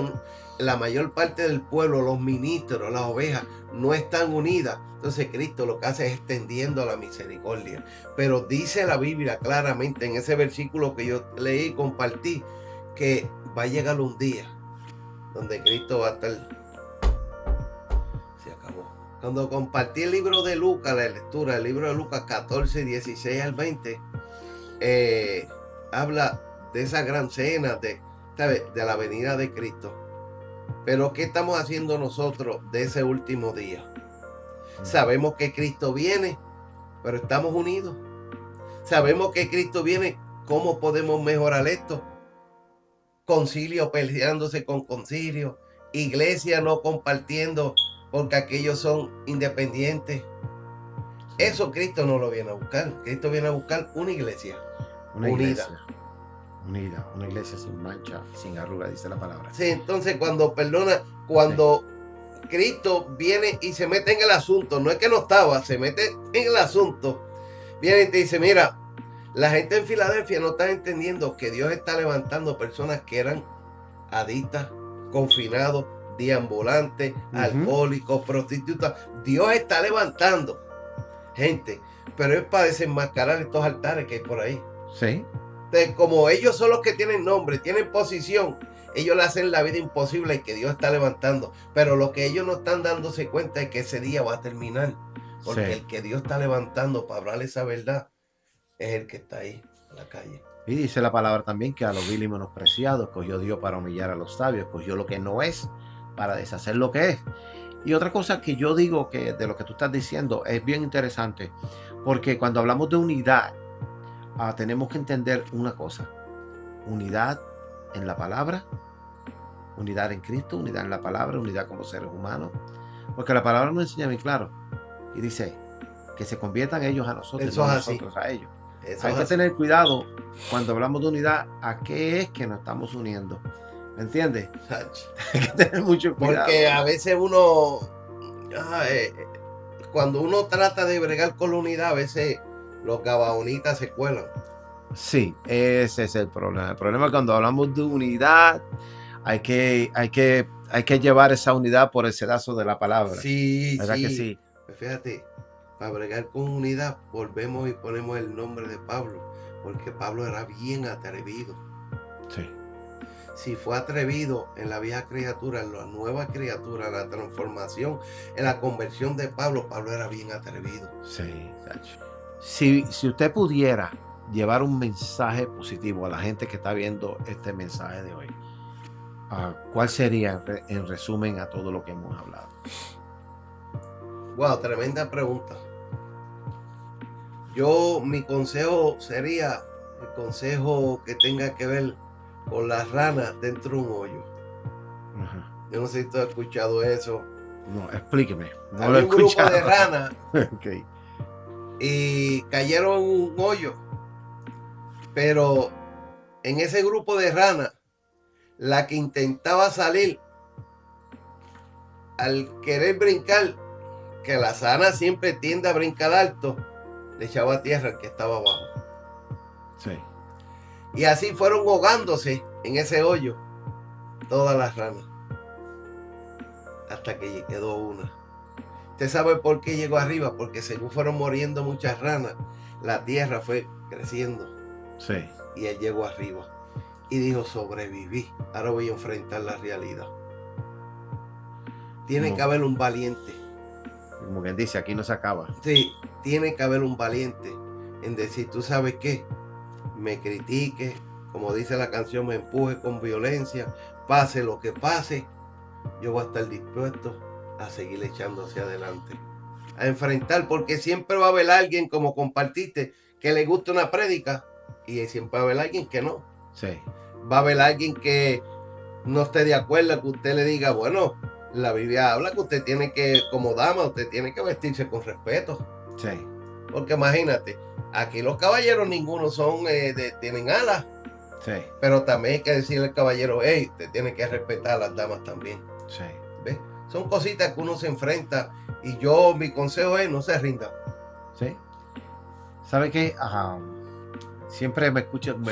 la mayor parte del pueblo, los ministros, las ovejas, no están unidas, entonces Cristo lo que hace es extendiendo la misericordia. Pero dice la Biblia claramente en ese versículo que yo leí y compartí, que va a llegar un día donde Cristo va a estar. Se acabó. Cuando compartí el libro de Lucas, la lectura, el libro de Lucas 14, 16 al 20, habla de esa gran cena, de la venida de Cristo. Pero ¿qué estamos haciendo nosotros de ese último día? Sabemos que Cristo viene, pero estamos unidos. Sabemos que Cristo viene. ¿Cómo podemos mejorar esto? Concilio peleándose con concilio, iglesia no compartiendo porque aquellos son independientes. Eso Cristo no lo viene a buscar. Cristo viene a buscar una iglesia Una unida. iglesia unida, una iglesia sin mancha, sin arruga, dice la palabra. Sí, entonces cuando Cristo viene y se mete en el asunto, no es que no estaba, se mete en el asunto, viene y te dice, mira, la gente en Filadelfia no está entendiendo que Dios está levantando personas que eran adictas, confinados, deambulantes, alcohólicos, prostitutas. Dios está levantando gente, pero es para desenmascarar estos altares que hay por ahí. Sí. Entonces, como ellos son los que tienen nombre, tienen posición, ellos le hacen la vida imposible que Dios está levantando. Pero lo que ellos no están dándose cuenta es que ese día va a terminar. Porque el que Dios está levantando para hablar esa verdad es el que está ahí en la calle. Y dice la palabra también que a los vil y menospreciados cogió Dios para humillar a los sabios, cogió lo que no es para deshacer lo que es. Y otra cosa que yo digo que de lo que tú estás diciendo es bien interesante, porque cuando hablamos de unidad, tenemos que entender una cosa: unidad en la palabra, unidad en Cristo, unidad en la palabra, unidad como seres humanos, porque la palabra nos enseña bien claro y dice que se conviertan ellos a nosotros, Eso no es nosotros así. a ellos. Eso Hay es que así. tener cuidado cuando hablamos de unidad, a qué es que nos estamos uniendo, ¿me entiendes? Hay que tener mucho cuidado. Porque a veces uno, cuando uno trata de bregar con la unidad, a veces los gabaonitas se cuelan. Sí, ese es el problema. El problema es cuando hablamos de unidad, hay que llevar esa unidad por el sedazo de la palabra. Sí, ¿Verdad que sí. sí? Pues fíjate, para bregar con unidad, volvemos y ponemos el nombre de Pablo, porque Pablo era bien atrevido. Sí. Si fue atrevido en la vieja criatura, en la nueva criatura, en la transformación, en la conversión de Pablo, Pablo era bien atrevido. Sí, Sacho. Si usted pudiera llevar un mensaje positivo a la gente que está viendo este mensaje de hoy, ¿cuál sería en resumen a todo lo que hemos hablado? Wow, tremenda pregunta. Mi consejo sería el consejo que tenga que ver con las ranas dentro de un hoyo. Ajá. Yo no sé si tú has escuchado eso. No, explíqueme. No lo he Había un grupo de escuchado. ranas Okay. y cayeron en un hoyo. Pero en ese grupo de ranas, la que intentaba salir, al querer brincar, que la sana siempre tiende a brincar alto, le echaba a tierra al que estaba abajo. Sí. Y así fueron ahogándose en ese hoyo todas las ranas. Hasta que quedó una. ¿Usted sabe por qué llegó arriba? Porque según fueron muriendo muchas ranas, la tierra fue creciendo. Sí. Y él llegó arriba. Y dijo, sobreviví. Ahora voy a enfrentar la realidad. Tiene que haber un valiente. Como quien dice, aquí no se acaba. Sí, tiene que haber un valiente en decir, tú sabes qué, me critique, como dice la canción, me empuje con violencia, pase lo que pase, yo voy a estar dispuesto a seguir echando hacia adelante, a enfrentar, porque siempre va a haber alguien, como compartiste, que le gusta una prédica, y siempre va a haber alguien que no. Sí. Va a haber alguien que no esté de acuerdo, que usted le diga, bueno, la Biblia habla que usted tiene que, como dama, usted tiene que vestirse con respeto. Sí. Porque imagínate, aquí los caballeros ninguno tienen alas. Sí. Pero también hay que decirle al caballero, hey, te tiene que respetar a las damas también. Sí. ¿Ves? Son cositas que uno se enfrenta. Y mi consejo es, no se rinda. Sí. ¿Sabe qué? Siempre me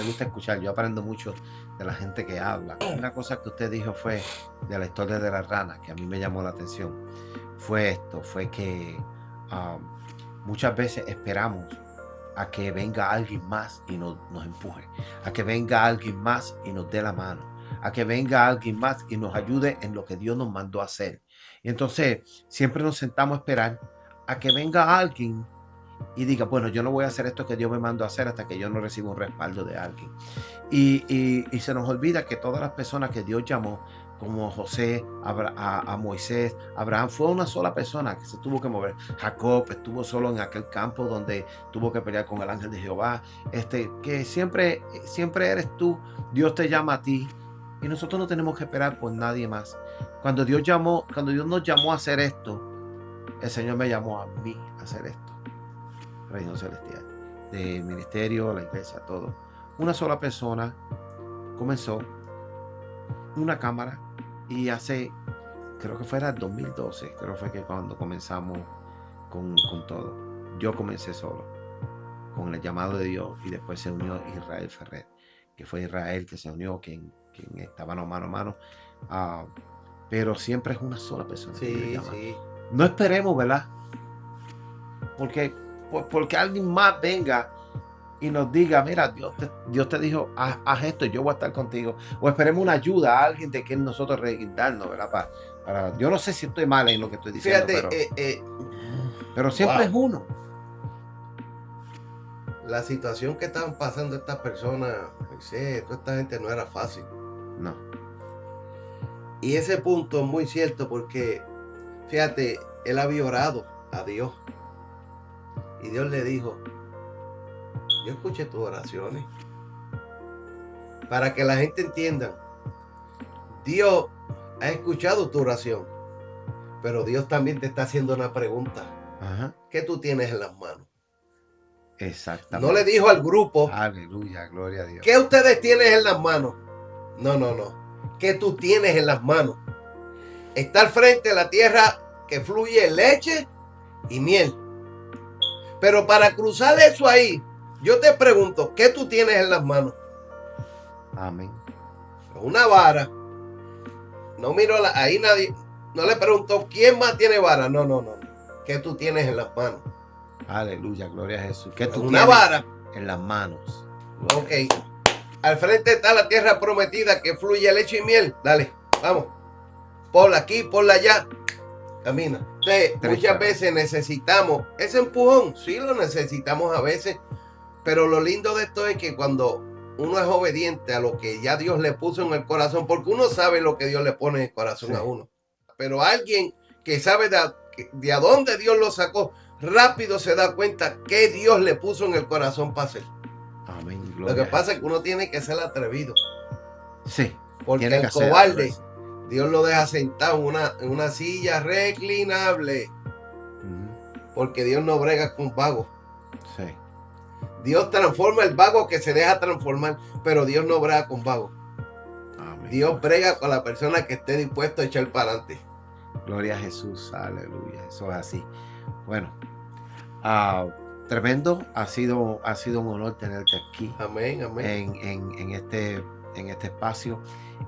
gusta escuchar. Yo aprendo mucho de la gente que habla. Una cosa que usted dijo fue de la historia de la rana, que a mí me llamó la atención. Fue que muchas veces esperamos a que venga alguien más y nos empuje, a que venga alguien más y nos dé la mano, a que venga alguien más y nos ayude en lo que Dios nos mandó a hacer. Y entonces siempre nos sentamos a esperar a que venga alguien y diga, bueno, yo no voy a hacer esto que Dios me mandó a hacer hasta que yo no reciba un respaldo de alguien. Y se nos olvida que todas las personas que Dios llamó, como José, a Moisés, Abraham, fue una sola persona que se tuvo que mover. Jacob estuvo solo en aquel campo donde tuvo que pelear con el ángel de Jehová. Que siempre eres tú, Dios te llama a ti y nosotros no tenemos que esperar por nadie más. Cuando Dios nos llamó a hacer esto, el Señor me llamó a mí a hacer esto. Reino celestial, del ministerio, la iglesia, todo. Una sola persona comenzó una cámara y creo que fuera el 2012, creo fue que cuando comenzamos con todo. Yo comencé solo, con el llamado de Dios, y después se unió Israel Ferrer, que fue Israel que se unió, quien estaba mano a mano. Pero siempre es una sola persona. Sí, sí. No esperemos, ¿verdad? Porque alguien más venga y nos diga, mira, Dios te dijo, haz esto, yo voy a estar contigo. O esperemos una ayuda a alguien de que nosotros reguindarnos, ¿verdad? Yo no sé si estoy mal en lo que estoy diciendo, Fíjate, pero siempre wow. es uno. La situación que estaban pasando estas personas, toda esta gente no era fácil. No. Y ese punto es muy cierto porque, fíjate, él había orado a Dios. Y Dios le dijo, yo escuché tus oraciones. Para que la gente entienda, Dios ha escuchado tu oración, pero Dios también te está haciendo una pregunta. Ajá. ¿Qué tú tienes en las manos? Exactamente. No le dijo al grupo, aleluya, gloria a Dios. ¿Qué ustedes tienen en las manos? No. ¿Qué tú tienes en las manos? Está al frente de la tierra que fluye leche y miel. Pero para cruzar eso ahí, Yo te pregunto, ¿qué tú tienes en las manos? Amén. Una vara. No miro ahí nadie. No le preguntó quién más tiene vara. No, no, no. ¿Qué tú tienes en las manos? Aleluya, gloria a Jesús. ¿Qué tú Una tienes vara en las manos? Ok. Al frente está la tierra prometida que fluye leche y miel. Dale, vamos. Ponla aquí, ponla allá. Camina. Entonces, muchas veces necesitamos ese empujón. Sí, lo necesitamos a veces. Pero lo lindo de esto es que cuando uno es obediente a lo que ya Dios le puso en el corazón, porque uno sabe lo que Dios le pone en el corazón a uno. Pero alguien que sabe de a dónde Dios lo sacó, rápido se da cuenta que Dios le puso en el corazón para hacer. Amén. Lo que pasa es que uno tiene que ser atrevido. Sí. Porque el cobarde, Dios lo deja sentado en una silla reclinable. Porque Dios no brega con vagos. Sí. Dios transforma el vago que se deja transformar, pero Dios no brega con vagos. Amén. Dios brega con la persona que esté dispuesto a echar para adelante. Gloria a Jesús, aleluya. Eso es así. Bueno, tremendo. Ha sido un honor tenerte aquí. Amén, amén. En este espacio.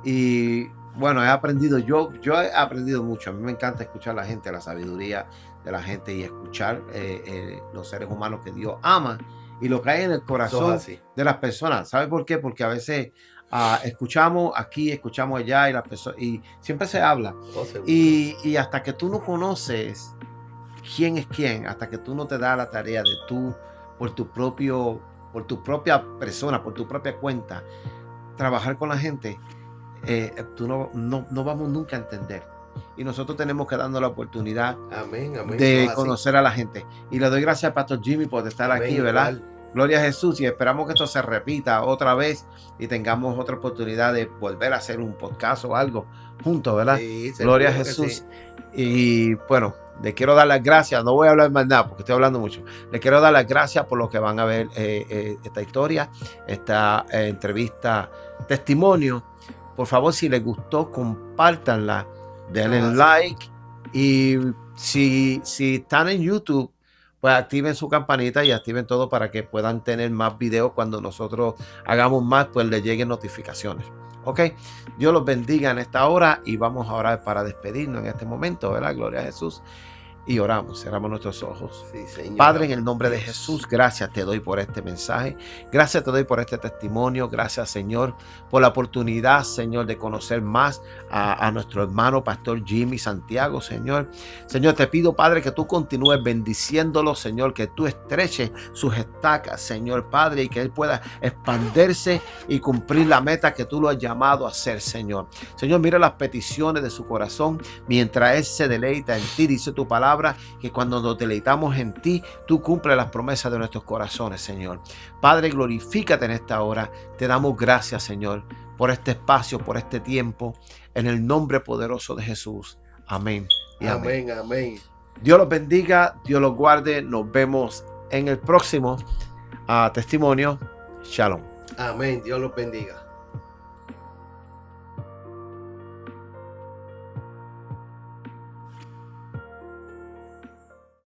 Y bueno, he aprendido, yo he aprendido mucho. A mí me encanta escuchar a la gente, la sabiduría de la gente y escuchar los seres humanos que Dios ama y lo que hay en el corazón de las personas. ¿Sabe por qué? Porque a veces escuchamos aquí, escuchamos allá y las personas, y siempre se habla. Y hasta que tú no conoces quién es quién, hasta que tú no te das la tarea de tú, por tu propia persona, por tu propia cuenta, trabajar con la gente, tú no vamos nunca a entender. Y nosotros tenemos que darnos la oportunidad de conocer a la gente. Y le doy gracias a Pastor Jimmy por estar aquí, ¿verdad? Igual. Gloria a Jesús, y esperamos que esto se repita otra vez y tengamos otra oportunidad de volver a hacer un podcast o algo juntos, ¿verdad? Sí, gloria a Jesús. Sí. Y bueno, le quiero dar las gracias. No voy a hablar más nada porque estoy hablando mucho. Le quiero dar las gracias por los que van a ver esta historia, esta entrevista, testimonio. Por favor, si les gustó, compártanla, denle like. Y si están en YouTube, pues activen su campanita y activen todo para que puedan tener más videos. Cuando nosotros hagamos más, pues les lleguen notificaciones. Ok, Dios los bendiga en esta hora y vamos a orar para despedirnos en este momento, ¿verdad? Gloria a Jesús. Y oramos, cerramos nuestros ojos. Sí, Señor. Padre, en el nombre de Jesús, gracias te doy por este mensaje. Gracias te doy por este testimonio. Gracias, Señor, por la oportunidad, Señor, de conocer más a nuestro hermano Pastor Jimmy Santiago, Señor. Señor, te pido, Padre, que tú continúes bendiciéndolo, Señor, que tú estreches sus estacas, Señor, Padre, y que él pueda expandirse y cumplir la meta que tú lo has llamado a hacer, Señor. Señor, mira las peticiones de su corazón mientras él se deleita en ti, dice tu palabra, que cuando nos deleitamos en ti, tú cumples las promesas de nuestros corazones, Señor. Padre, glorifícate en esta hora. Te damos gracias, Señor, por este espacio, por este tiempo, en el nombre poderoso de Jesús. Amén. Y amén. Amén. Dios los bendiga, Dios los guarde. Nos vemos en el próximo testimonio. Shalom. Amén. Dios los bendiga.